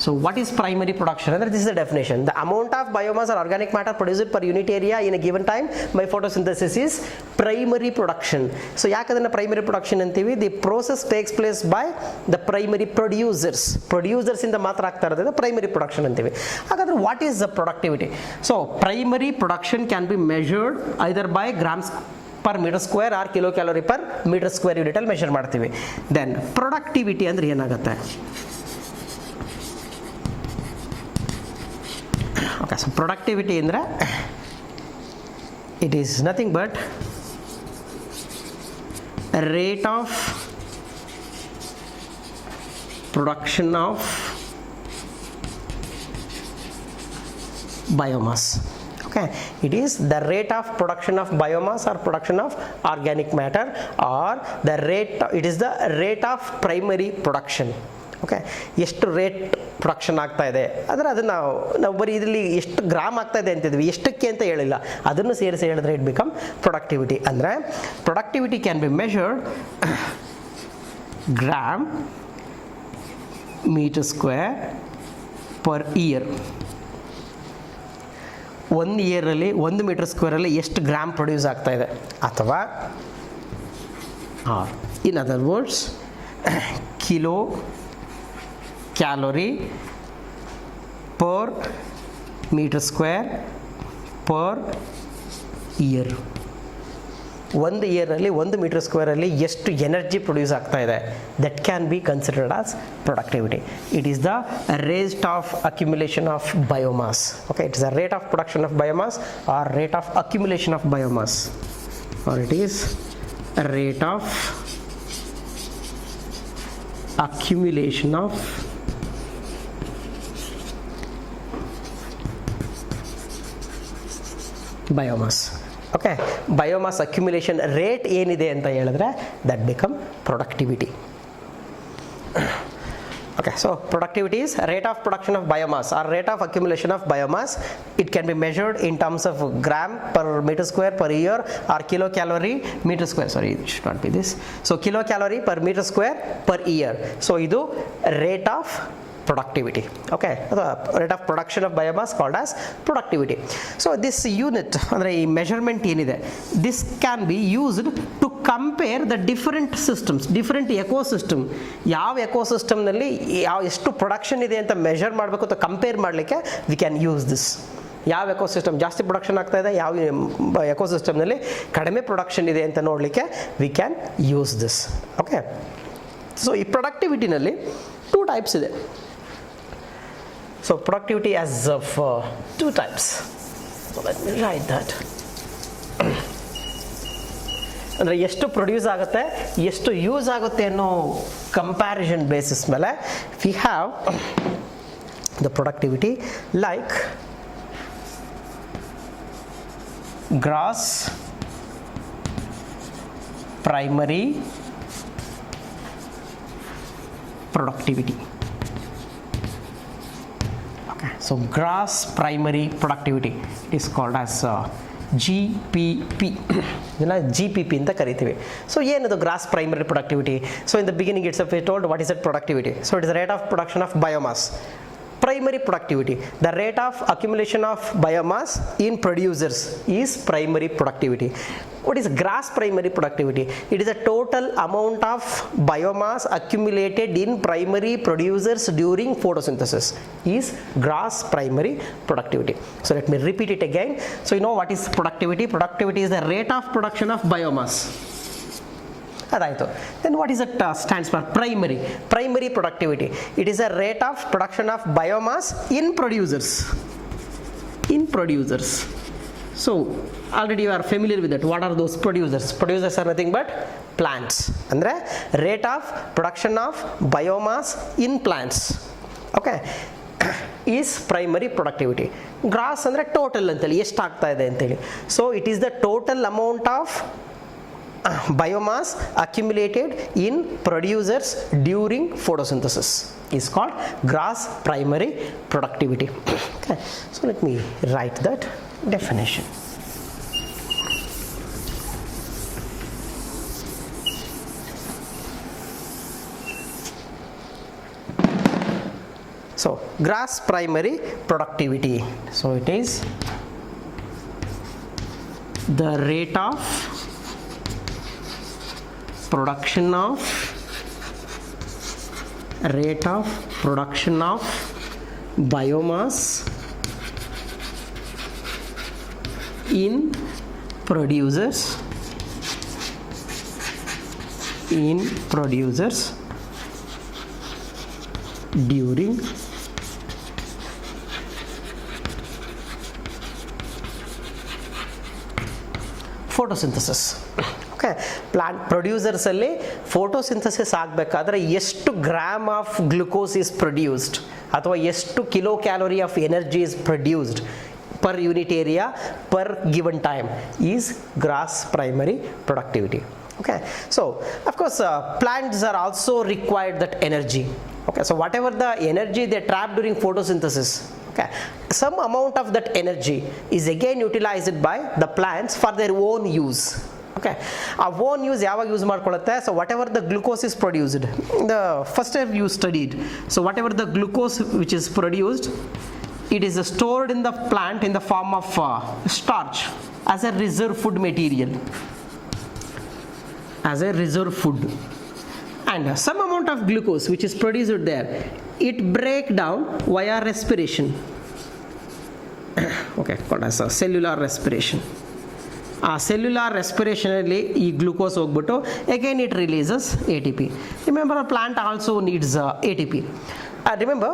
So So what is primary production? And this is the definition. The amount of biomass or organic matter produced per unit area in a given time by photosynthesis is primary production. So yakadana primary production antivi, the process takes place by the primary producers. Producers in the matra ಆಗ್ತಾ ಇರೋದು primary production ಅಂತೀವಿ. ಹಾಗಾದ್ರೆ what is the productivity? So primary production can be measured either by grams per meter square or kilocalorie per meter square unit ಅಲ್ಲಿ measure ಮಾಡ್ತೀವಿ. Then productivity ಅಂದ್ರೆ ಏನಾಗುತ್ತೆ? Okay, so productivity ಅಂದ್ರೆ it is nothing but a rate of production of biomass. Okay, it is the rate of production of biomass or production of organic matter, or the rate, it is the rate of primary production. Okay, ಎಷ್ಟು rate production ಆಗ್ತಾ ಇದೆ ಆದರೆ ಅದನ್ನು ನಾವು ಬರೀ ಇದರಲ್ಲಿ ಎಷ್ಟು gram ಆಗ್ತಾ ಇದೆ ಅಂತಿದ್ವಿ, ಎಷ್ಟಕ್ಕೆ ಅಂತ ಹೇಳಿಲ್ಲ, ಅದನ್ನು ಸೇರಿಸಿ ಹೇಳಿದ್ರೆ ಇಟ್ ಬಿಕಮ್ ಪ್ರೊಡಕ್ಟಿವಿಟಿ. ಅಂದರೆ productivity can be measured gram metre square per year. ಒಂದು ಇಯರಲ್ಲಿ 1 ಮೀಟರ್ ಸ್ಕ್ವೇರಲ್ಲಿ ಎಷ್ಟು ಗ್ರಾಮ್ ಪ್ರೊಡ್ಯೂಸ್ ಆಗ್ತಾ ಇದೆ, ಅಥವಾ in other words kilo calorie per metre square per year. ಒಂದು ಇಯರಲ್ಲಿ 1 ಮೀಟರ್ ಸ್ಕ್ವೇರಲ್ಲಿ ಎಷ್ಟು ಎನರ್ಜಿ ಪ್ರೊಡ್ಯೂಸ್ ಆಗ್ತಾ ಇದೆ, that can be considered as productivity. It is the rate of accumulation of biomass. Okay, it is the rate of production of biomass or rate of accumulation of biomass, or it is rate of accumulation of biomass. Okay, biomass accumulation rate ಏನಿದೆ ಅಂತ ಹೇಳಿದ್ರೆ that become productivity. Okay, so productivity is rate of production of biomass or rate of accumulation of biomass. It can be measured in terms of gram per meter square per year or kilocalorie meter square. Sorry, it should not be this. So kilocalorie per meter square per year. So idu rate of productivity. Okay, the rate of production of biomass called as productivity. So this unit andre ee measurement enide, this can be used to compare the different systems, different ecosystem. ಯಾವ ecosystem ನಲ್ಲಿ ಯಾವ ಎಷ್ಟು production ಇದೆ ಅಂತ measure ಮಾಡಬೇಕು ಅಂತ compare ಮಾಡಲಿಕ್ಕೆ we can use this. ಯಾವ ಎಕೋಸಿಸ್ಟಮ್ ಜಾಸ್ತಿ ಪ್ರೊಡಕ್ಷನ್ ಆಗ್ತಾ ಇದೆ, ಯಾವ ಎಕೋಸಿಸ್ಟಮ್ನಲ್ಲಿ ಕಡಿಮೆ ಪ್ರೊಡಕ್ಷನ್ ಇದೆ ಅಂತ ನೋಡಲಿಕ್ಕೆ we can use this. Okay, so ಈ ಪ್ರೊಡಕ್ಟಿವಿಟಿನಲ್ಲಿ 2 ಟೈಪ್ಸ್ ಇದೆ. So productivity has of 2 types. So let me write that. ಅಂದರೆ ಎಷ್ಟು ಪ್ರೊಡ್ಯೂಸ್ ಆಗುತ್ತೆ, ಎಷ್ಟು ಯೂಸ್ ಆಗುತ್ತೆ ಅನ್ನೋ ಕಂಪ್ಯಾರಿಸನ್ ಬೇಸಿಸ್ ಮೇಲೆ we have the productivity like gross primary productivity. So gross primary productivity is called as GPP. ಇದನ್ನ GPP ಅಂತ ಕರಿತೀವಿ. ಸೊ ಏನದು gross primary productivity? So in the beginning it's we told what is that productivity. So it is the rate of production of biomass. Primary productivity, the rate of accumulation of biomass in producers is primary productivity. What is gross primary productivity? It is a total amount of biomass accumulated in primary producers during photosynthesis is gross primary productivity. So let me repeat it again. So you know what is productivity? Productivity is the rate of production of biomass. ಅದಾಯಿತು. Then what is it stands for? Primary productivity. It is a rate of production of biomass in producers. So already you are familiar with that. What are those producers? Producers are nothing but plants. ಅಂದರೆ rate of production of biomass in plants. Okay, is primary productivity. Gross ಅಂದರೆ total ಅಂತೇಳಿ ಎಷ್ಟಾಗ್ತಾ ಇದೆ ಅಂತೇಳಿ. So it is the total amount of biomass accumulated in producers during photosynthesis is called gross primary productivity. Okay, so let me write that definition. So gross primary productivity. So it is the rate of production of biomass in producers during photosynthesis. Okay, plant producers ಅಲ್ಲಿ photosynthesis ಆಗಬೇಕಾದ್ರೆ ಎಷ್ಟು gram of glucose is produced ಅಥವಾ ಎಷ್ಟು kilo calorie of energy is produced per unit area per given time is gross primary productivity. Okay, so of course plants are also required that energy. Okay, so whatever the energy they trap during photosynthesis, okay, some amount of that energy is again utilized by the plants for their own use. Okay, our own use ಯಾವಾಗ use ಮಾಡ್ಕೊಳ್ಳುತ್ತೆ. So whatever the glucose is produced, the first time you studied, so whatever the glucose which is produced, it is stored in the plant in the form of starch as a reserve food material, as a reserve food, and some amount of glucose which is produced there, it break down via respiration. Okay, called as a cellular respiration. Cellular respiration ಅಲ್ಲಿ ಈ glucose ಹೋಗ್ಬಿಟ್ಟು again it releases ATP. Remember, a plant also needs ATP. Remember,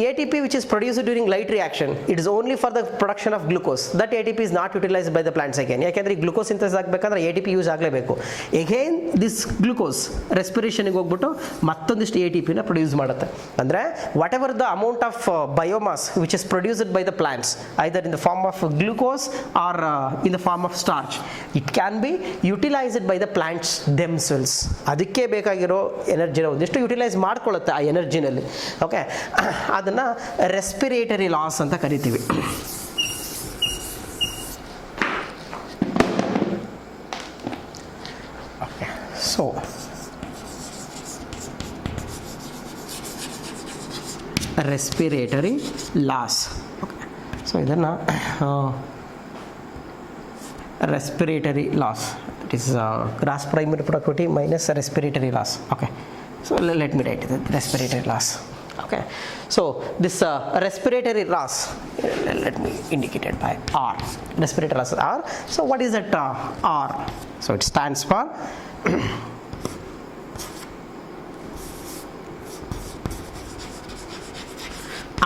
ATP which is produced during light reaction, it is only for the production of glucose. That ATP is not utilized by the plants again. ಯಾಕೆಂದ್ರೆ glucose synthesis ಆಗಬೇಕಂದ್ರೆ ATP use ಆಗಲೇಬೇಕು. Again this glucose ರೆಸ್ಪಿರೇಷನ್ಗೆ ಹೋಗ್ಬಿಟ್ಟು ಮತ್ತೊಂದಿಷ್ಟು ATP ನ produce ಮಾಡುತ್ತೆ. ಅಂದರೆ whatever the amount of biomass which is produced by the plants, either in the form of glucose or in the form of starch, it can be utilised by the plants themselves. ಅದಕ್ಕೆ ಬೇಕಾಗಿರೋ ಎನರ್ಜಿನ ಒಂದಿಷ್ಟು utilise ಮಾಡ್ಕೊಳ್ಳುತ್ತೆ ಆ ಎನರ್ಜಿನಲ್ಲಿ. Okay, ಅದನ್ನ respiratory loss ಅಂತ ಕರಿತೀವಿ. Okay, so respiratory loss. Okay, so ಇದನ್ನು respiratory loss, it is gross primary productivity minus respiratory loss. Okay, so let me write it, respiratory loss. Okay, so this respiratory loss, let me indicate it by R. Respiratory loss R. So what is that R? So it stands for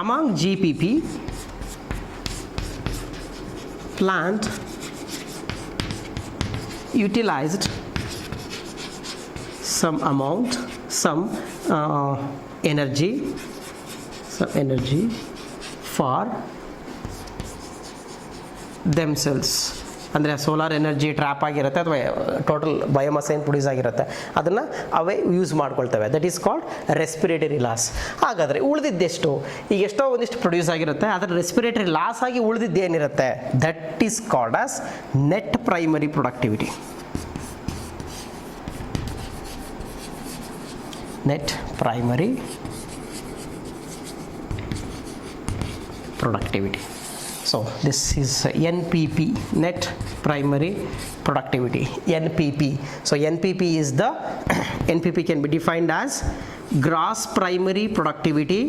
among GPP, plant utilized some amount, some energy for themselves. ಅಂದರೆ solar energy trap ಆಗಿರುತ್ತೆ ಅಥವಾ total biomass ಏನು produce ಆಗಿರುತ್ತೆ ಅದನ್ನು ಅವೇ use ಮಾಡ್ಕೊಳ್ತವೆ. That is called respiratory loss. ಹಾಗಾದರೆ ಉಳಿದಿದ್ದೆಷ್ಟು, ಈಗ ಎಷ್ಟೋ ಒಂದಿಷ್ಟು ಪ್ರೊಡ್ಯೂಸ್ ಆಗಿರುತ್ತೆ, ಅದರ ರೆಸ್ಪಿರೇಟರಿ ಲಾಸ್ ಆಗಿ ಉಳಿದಿದ್ದೇನಿರುತ್ತೆ, that is called as net primary productivity. net primary productivity. So this is NPP, net primary productivity, NPP. So NPP is the NPP can be defined as gross primary productivity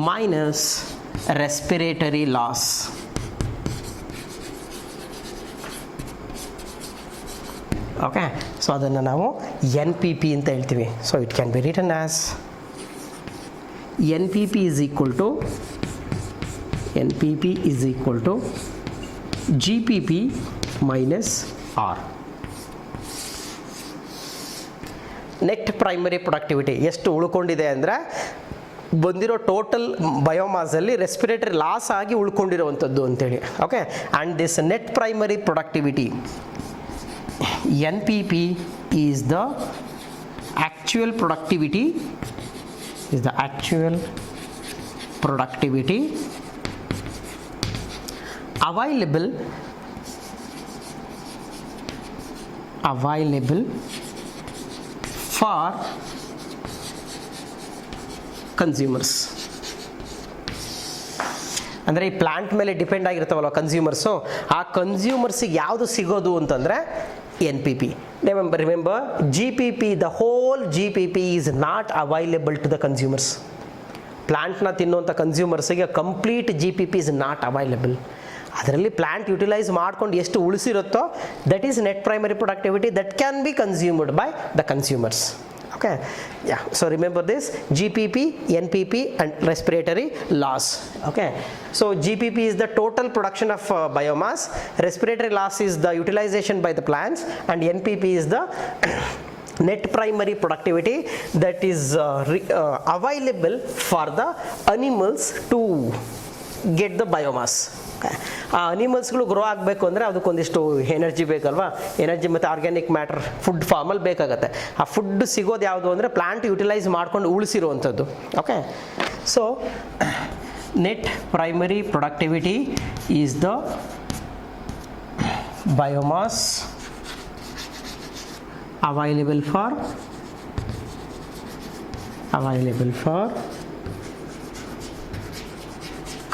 minus respiratory loss. Okay, so ಅದನ್ನು ನಾವು NPP ಅಂತ ಹೇಳ್ತೀವಿ. So it can be written as NPP is equal to GPP minus R. Net primary productivity ಎಷ್ಟು ಉಳ್ಕೊಂಡಿದೆ ಅಂದರೆ ಬಂದಿರೋ total ಬಯೋಮಾಸಲ್ಲಿ respiratory loss ಆಗಿ ಉಳ್ಕೊಂಡಿರುವಂಥದ್ದು ಅಂತೇಳಿ. Okay, and this net primary productivity NPP is the actual productivity available for consumers. ಅಂದರೆ ಈ plant ಮೇಲೆ depend ಆಗಿರ್ತಾವಲ್ಲ consumers, ಆ ಕನ್ಸ್ಯೂಮರ್ಸಿಗೆ ಯಾವುದು ಸಿಗೋದು ಅಂತಂದರೆ NPP. Remember, GPP, the whole GPP is not available to the consumers. ಪ್ಲಾಂಟ್ನ ತಿನ್ನುವಂಥ ಕನ್ಸ್ಯೂಮರ್ಸಿಗೆ complete GPP is not available. ಅದರಲ್ಲಿ ಪ್ಲಾಂಟ್ ಯುಟಿಲೈಸ್ ಮಾಡ್ಕೊಂಡು ಎಷ್ಟು ಉಳಿಸಿರುತ್ತೋ that is net primary productivity that can be consumed by the consumers. Okay, yeah, so remember this GPP, NPP and respiratory loss. Okay, so GPP is the total production of biomass, respiratory loss is the utilization by the plants, and NPP is the net primary productivity that is available for the animals to get the biomass. ಆ ಅನಿಮಲ್ಸ್ಗಳು grow ಆಗಬೇಕು ಅಂದರೆ ಅದಕ್ಕೊಂದಿಷ್ಟು energy ಬೇಕಲ್ವಾ, energy ಮತ್ತು organic matter food ಫಾರ್ಮಲ್ಲಿ ಬೇಕಾಗತ್ತೆ. ಆ food ಸಿಗೋದು ಯಾವುದು ಅಂದರೆ ಪ್ಲಾಂಟ್ ಯುಟಿಲೈಸ್ ಮಾಡ್ಕೊಂಡು ಉಳಿಸಿರುವಂಥದ್ದು. Okay, so net primary productivity is the biomass available for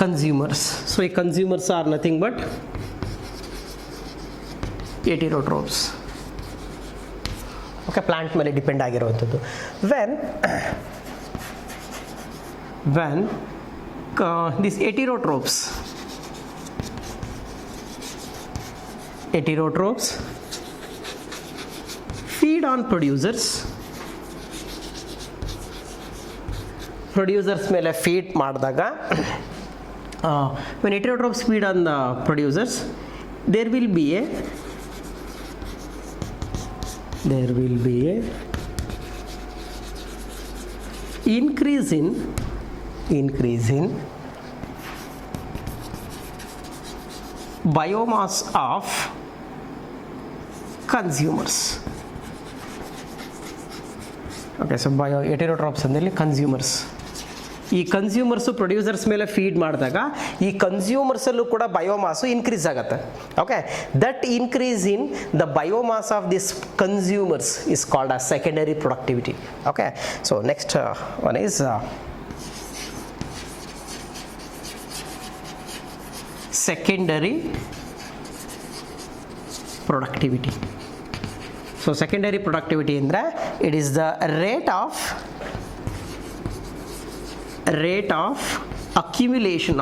consumers. So consumers are nothing but heterotrophs. Okay, plant ಮೇಲೆ ಡಿಪೆಂಡ್ ಆಗಿರುವಂಥದ್ದು. when these heterotrophs feed on producers ಮೇಲೆ ಫೀಡ್ ಮಾಡಿದಾಗ when heterotrophs feed on the producers, there will be a increase in biomass of consumers. Okay, so heterotrophs ಅಂದರೆ consumers. ಈ consumers producers ಮೇಲೆ feed ಮಾಡಿದಾಗ ಈ ಕನ್ಸ್ಯೂಮರ್ಸಲ್ಲೂ ಕೂಡ ಬಯೋಮಾಸು ಇನ್ಕ್ರೀಸ್ ಆಗುತ್ತೆ. Okay, that increase in the biomass of this consumers is called as secondary productivity. Okay, so next one is secondary productivity. So secondary productivity indra it is the rate of accumulation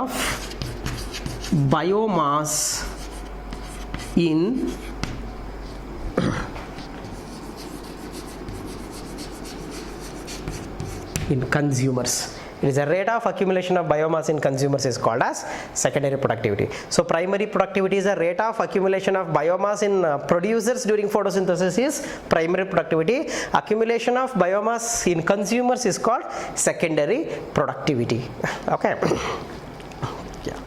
of biomass in consumers. It is a rate of accumulation of biomass in consumers is called as secondary productivity. So primary productivity is a rate of accumulation of biomass in producers during photosynthesis is primary productivity. Accumulation of biomass in consumers is called secondary productivity. Okay. Yeah.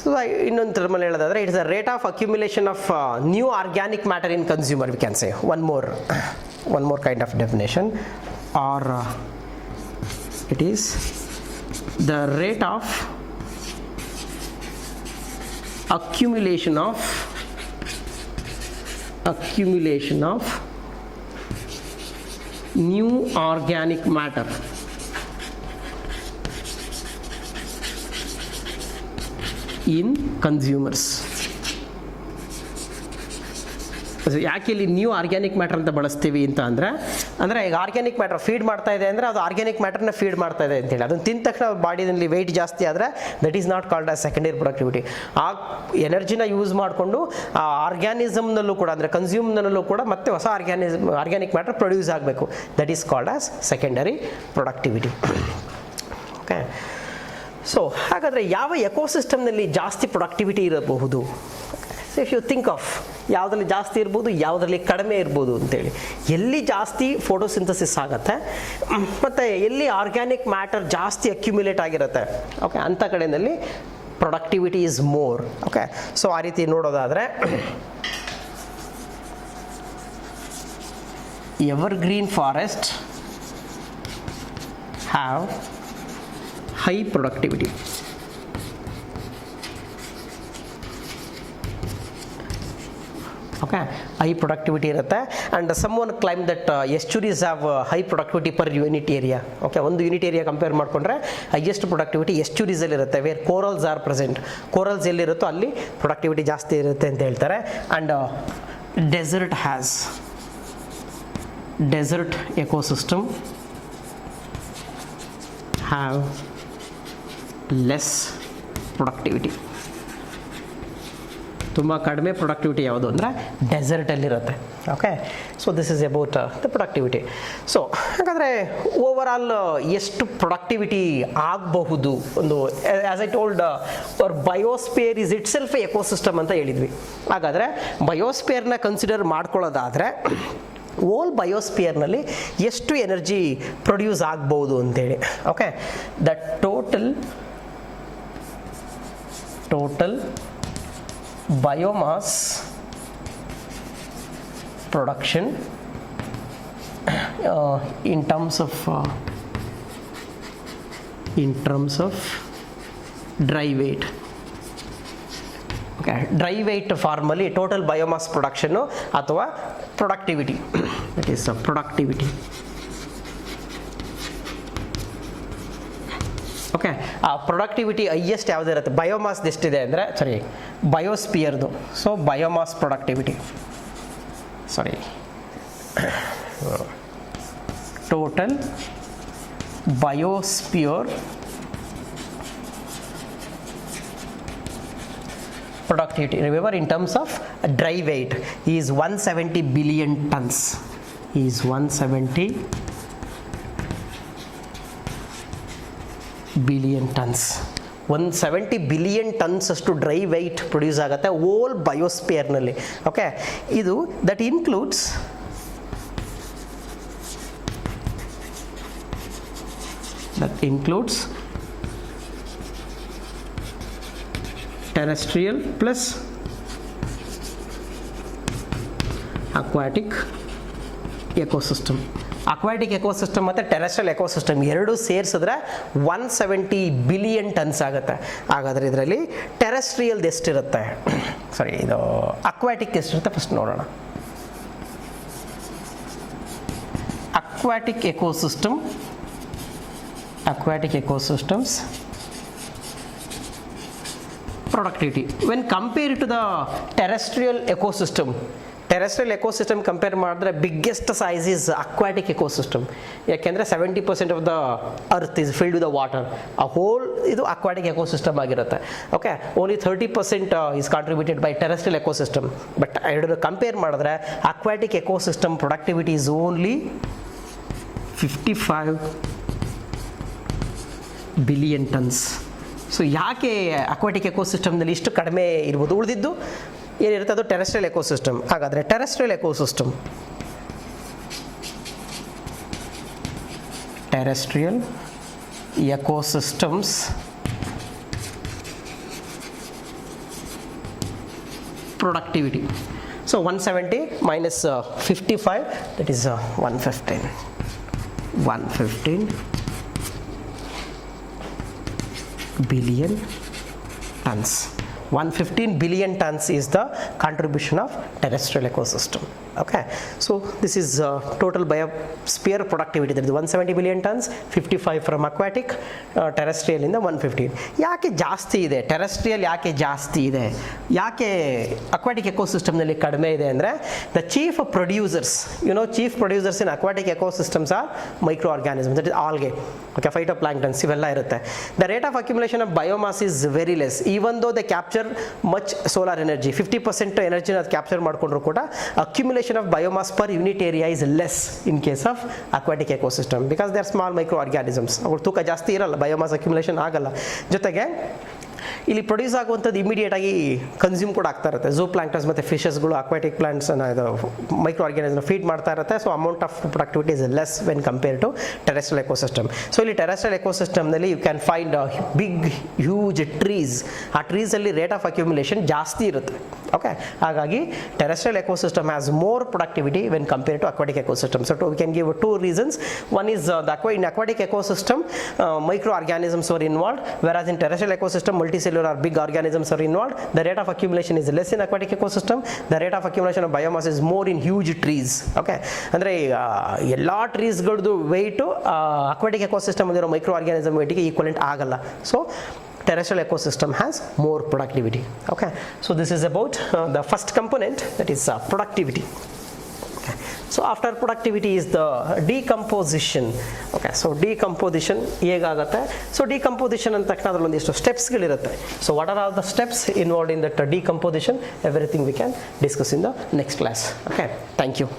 So ಇನ್ನೊಂದು ಟರ್ಮಲ್ಲಿ ಹೇಳೋದಾದ್ರೆ it is a rate of accumulation of new organic matter in consumer, we can say. One more kind of definition, or it is the rate of accumulation of new organic matter in consumers. ಯಾಕೆ ಇಲ್ಲಿ new organic matter ಅಂತ ಬಳಸ್ತೀವಿ ಅಂತ ಅಂದರೆ ಈಗ organic matter feed ಮಾಡ್ತಾ ಇದೆ ಅಂದರೆ ಅದು ಆರ್ಗ್ಯಾನಿಕ್ ಮ್ಯಾಟರ್ನ ಫೀಡ್ ಮಾಡ್ತಾ ಇದೆ ಅಂತೇಳಿ ಅದನ್ನು ತಿಂದ ತಕ್ಷಣ ಬಾಡಿಯಲ್ಲಿ ವೆಯ್ಟ್ ಜಾಸ್ತಿ ಆದರೆ that is not called as secondary productivity. ಆ ಎನರ್ಜಿನ ಯೂಸ್ ಮಾಡಿಕೊಂಡು ಆ ಆರ್ಗ್ಯಾನಿಸಮ್ನಲ್ಲೂ ಕೂಡ ಅಂದರೆ ಕನ್ಸ್ಯೂಮ್ನಲ್ಲೂ ಕೂಡ ಮತ್ತೆ ಹೊಸ ಆರ್ಗ್ಯಾನಿಕ್ ಮ್ಯಾಟರ್ ಪ್ರೊಡ್ಯೂಸ್ ಆಗಬೇಕು. That is called as secondary productivity. Okay, so ಹಾಗಾದರೆ ಯಾವ ಎಕೋಸಿಸ್ಟಮ್ನಲ್ಲಿ ಜಾಸ್ತಿ ಪ್ರೊಡಕ್ಟಿವಿಟಿ ಇರಬಹುದು? So if you think of ಯಾವುದರಲ್ಲಿ ಜಾಸ್ತಿ ಇರ್ಬೋದು, ಯಾವುದರಲ್ಲಿ ಕಡಿಮೆ ಇರ್ಬೋದು ಅಂತೇಳಿ, ಎಲ್ಲಿ ಜಾಸ್ತಿ ಫೋಟೋಸಿಂಥಸಿಸ್ ಆಗುತ್ತೆ ಮತ್ತು ಎಲ್ಲಿ ಆರ್ಗ್ಯಾನಿಕ್ ಮ್ಯಾಟರ್ ಜಾಸ್ತಿ ಅಕ್ಯುಮುಲೇಟ್ ಆಗಿರುತ್ತೆ, ಓಕೆ, ಅಂಥ ಕಡೆಯಲ್ಲಿ productivity is more. Okay, so ಆ ರೀತಿ ನೋಡೋದಾದರೆ evergreen forest have high productivity. Okay, high productivity ಇರುತ್ತೆ. And some one claim that estuaries have high productivity per unit area. Okay, ಒಂದು ಯೂನಿಟ್ ಏರಿಯಾ ಕಂಪೇರ್ ಮಾಡಿಕೊಂಡ್ರೆ highest productivity ಎಸ್ಚುರೀಸಲ್ಲಿ ಇರುತ್ತೆ. Where corals are present, corals ಎಲ್ಲಿರುತ್ತೋ ಅಲ್ಲಿ productivity ಜಾಸ್ತಿ ಇರುತ್ತೆ ಅಂತ ಹೇಳ್ತಾರೆ. And desert ecosystem have less productivity. ತುಂಬ ಕಡಿಮೆ ಪ್ರೊಡಕ್ಟಿವಿಟಿ ಯಾವುದು ಅಂದರೆ ಡೆಸರ್ಟಲ್ಲಿರುತ್ತೆ. Okay, so this is about the productivity. So ಹಾಗಾದರೆ ಓವರಾಲ್ ಎಷ್ಟು ಪ್ರೊಡಕ್ಟಿವಿಟಿ ಆಗಬಹುದು ಒಂದು, as I told our biosphere is itself ecosystem ಅಂತ ಹೇಳಿದ್ವಿ. ಹಾಗಾದರೆ ಬಯೋಸ್ಪಿಯರ್ನ ಕನ್ಸಿಡರ್ ಮಾಡ್ಕೊಳ್ಳೋದಾದರೆ ಓಲ್ ಬಯೋಸ್ಪಿಯರ್ನಲ್ಲಿ ಎಷ್ಟು ಎನರ್ಜಿ ಪ್ರೊಡ್ಯೂಸ್ ಆಗ್ಬೋದು ಅಂತೇಳಿ. Okay, the total biomass production in terms of dry weight. Okay, dry weight formally total biomass production ಅಥವಾ productivity, that is productivity. Okay, ಆ productivity highest ಯಾವುದಿರುತ್ತೆ, biomass ಎಷ್ಟಿದೆ ಅಂದರೆ ಬಯೋಸ್ಪಿಯರ್ದು. So biomass productivity, total biosphere productivity, remember in terms of dry weight is 170 billion tons, is 170 billion tons. 170 billion tons ಅಷ್ಟು dry weight produce ಆಗುತ್ತೆ ಓಲ್ ಬಯೋಸ್ಪಿಯರ್ನಲ್ಲಿ. Okay, ಇದು that includes terrestrial plus aquatic ecosystem. Aquatic ecosystem ಮತ್ತು terrestrial ecosystem ಎರಡೂ ಸೇರಿಸಿದ್ರೆ 170 billion tons ಆಗುತ್ತೆ. ಹಾಗಾದರೆ ಇದರಲ್ಲಿ ಟೆರೆಸ್ಟ್ರಿಯಲ್ದು ಎಷ್ಟಿರುತ್ತೆ, ಇದು ಅಕ್ವಾಟಿಕ್ ಎಷ್ಟಿರುತ್ತೆ ಫಸ್ಟ್ ನೋಡೋಣ. Aquatic ecosystems productivity when compared to the terrestrial ecosystem compare ಮಾಡಿದ್ರೆ biggest size is aquatic ecosystem. ಯಾಕೆಂದರೆ 70% of the earth is filled with the water. ಆ ಹೋಲ್ ಇದು ಅಕ್ವಾಟಿಕ್ ಎಕೋಸಿಸ್ಟಮ್ ಆಗಿರುತ್ತೆ. Okay, only 30% is contributed by terrestrial ecosystem. But ಎರಡನ್ನು ಕಂಪೇರ್ ಮಾಡಿದ್ರೆ aquatic ecosystem productivity is only 55 billion tons. So ಯಾಕೆ aquatic ಎಕೋಸಿಸ್ಟಮ್ನಲ್ಲಿ ಇಷ್ಟು ಕಡಿಮೆ ಇರ್ಬೋದು, ಉಳಿದಿದ್ದು ಏನಿರುತ್ತೆ ಅದು ಟೆರೆಸ್ಟ್ರಿಯಲ್ ಎಕೋಸಿಸ್ಟಮ್. ಹಾಗಾದರೆ terrestrial ecosystems productivity. So 170 minus 55, that is 115 billion tons. 115 billion tons is the contribution of terrestrial ecosystem. Okay, so this is total biosphere productivity, that is 170 billion tons, 55 from aquatic, terrestrial in the 115. ಯಾಕೆ ಜಾಸ್ತಿ ಇದೆ terrestrial, ಯಾಕೆ ಜಾಸ್ತಿ ಇದೆ, ಯಾಕೆ aquatic ಎಕೋಸಿಸ್ಟಮ್ನಲ್ಲಿ ಕಡಿಮೆ ಇದೆ ಅಂದರೆ the chief producers in aquatic ecosystems are micro organisms, that is algae, okay, phytoplanktons ಇವೆಲ್ಲ ಇರುತ್ತೆ. The rate of accumulation of biomass is very less, even though they capture much solar energy. 50% ಎನರ್ಜಿನ ಅದು capture ಮಾಡಿಕೊಂಡ್ರು ಕೂಡ accumulation of biomass per unit area is less in case of aquatic ecosystem, because they are small micro organisms. ಅವ್ರ ತೂಕ ಜಾಸ್ತಿ ಇರಲ್ಲ, biomass accumulation ಆಗಲ್ಲ. ಜೊತೆಗೆ ಇಲ್ಲಿ ಪ್ರೊಡ್ಯೂಸ್ ಆಗುವಂಥದ್ದು ಇಮಿಡಿಯೇಟ್ ಆಗಿ ಕನ್ಸ್ಯೂಮ್ ಕೂಡ ಆಗ್ತಾ ಇರುತ್ತೆ. ಝೂ ಪ್ಲಾಂಕ್ಟನ್ಸ್ ಮತ್ತು ಫಿಶಸ್ಗಳು ಅಕ್ವಾಟಿಕ್ ಪ್ಲಾಂಟ್ಸ್ ಇದು ಮೈಕ್ರೋ ಆರ್ಗ್ಯಾನಿಸಮ್ ಫೀಡ್ ಮಾಡ್ತಾ ಇರುತ್ತೆ. So amount of productivity is less when compare to terrestrial ecosystem. So ಇಲ್ಲಿ ಟೆರೆಸ್ಟ್ರಿಯಲ್ ಎಕೋಸಿಸ್ಟಮ್ನಲ್ಲಿ you can find big huge trees. ಆ ಟ್ರೀಸಲ್ಲಿ ರೇಟ್ ಆಫ್ ಅಕ್ಯುಮುಲೇಷನ್ ಜಾಸ್ತಿ ಇರುತ್ತೆ. Okay, ಹಾಗಾಗಿ terrestrial ecosystem has more productivity when compared to aquatic ecosystem. So we can give two reasons. One is in aquatic ecosystem microorganisms are involved, whereas in terrestrial ecosystem multicellular big organisms are involved. The rate of accumulation is less in aquatic ecosystem. The rate of accumulation of biomass is more in huge trees. Okay, ಅಂದರೆ ಎಲ್ಲ ಟ್ರೀಸ್ಗಳದ್ದು weight aquatic ecosystem ಅಲ್ಲಿರೋ micro organism ವೆಯ್ಟಿಗೆ equivalent ಆಗಲ್ಲ. So terrestrial ecosystem has more productivity. Okay, so this is about the first component, that is productivity. Okay, so after productivity is the decomposition. Okay, so decomposition ಹೇಗಾಗುತ್ತೆ? So decomposition ಅಂತ ತಕ್ಷಣ ಅದರಲ್ಲಿ ಒಂದಿಷ್ಟು ಸ್ಟೆಪ್ಸ್ಗಳಿರುತ್ತೆ. So what are all the steps involved in that decomposition? Everything we can discuss in the next class. Okay, thank you.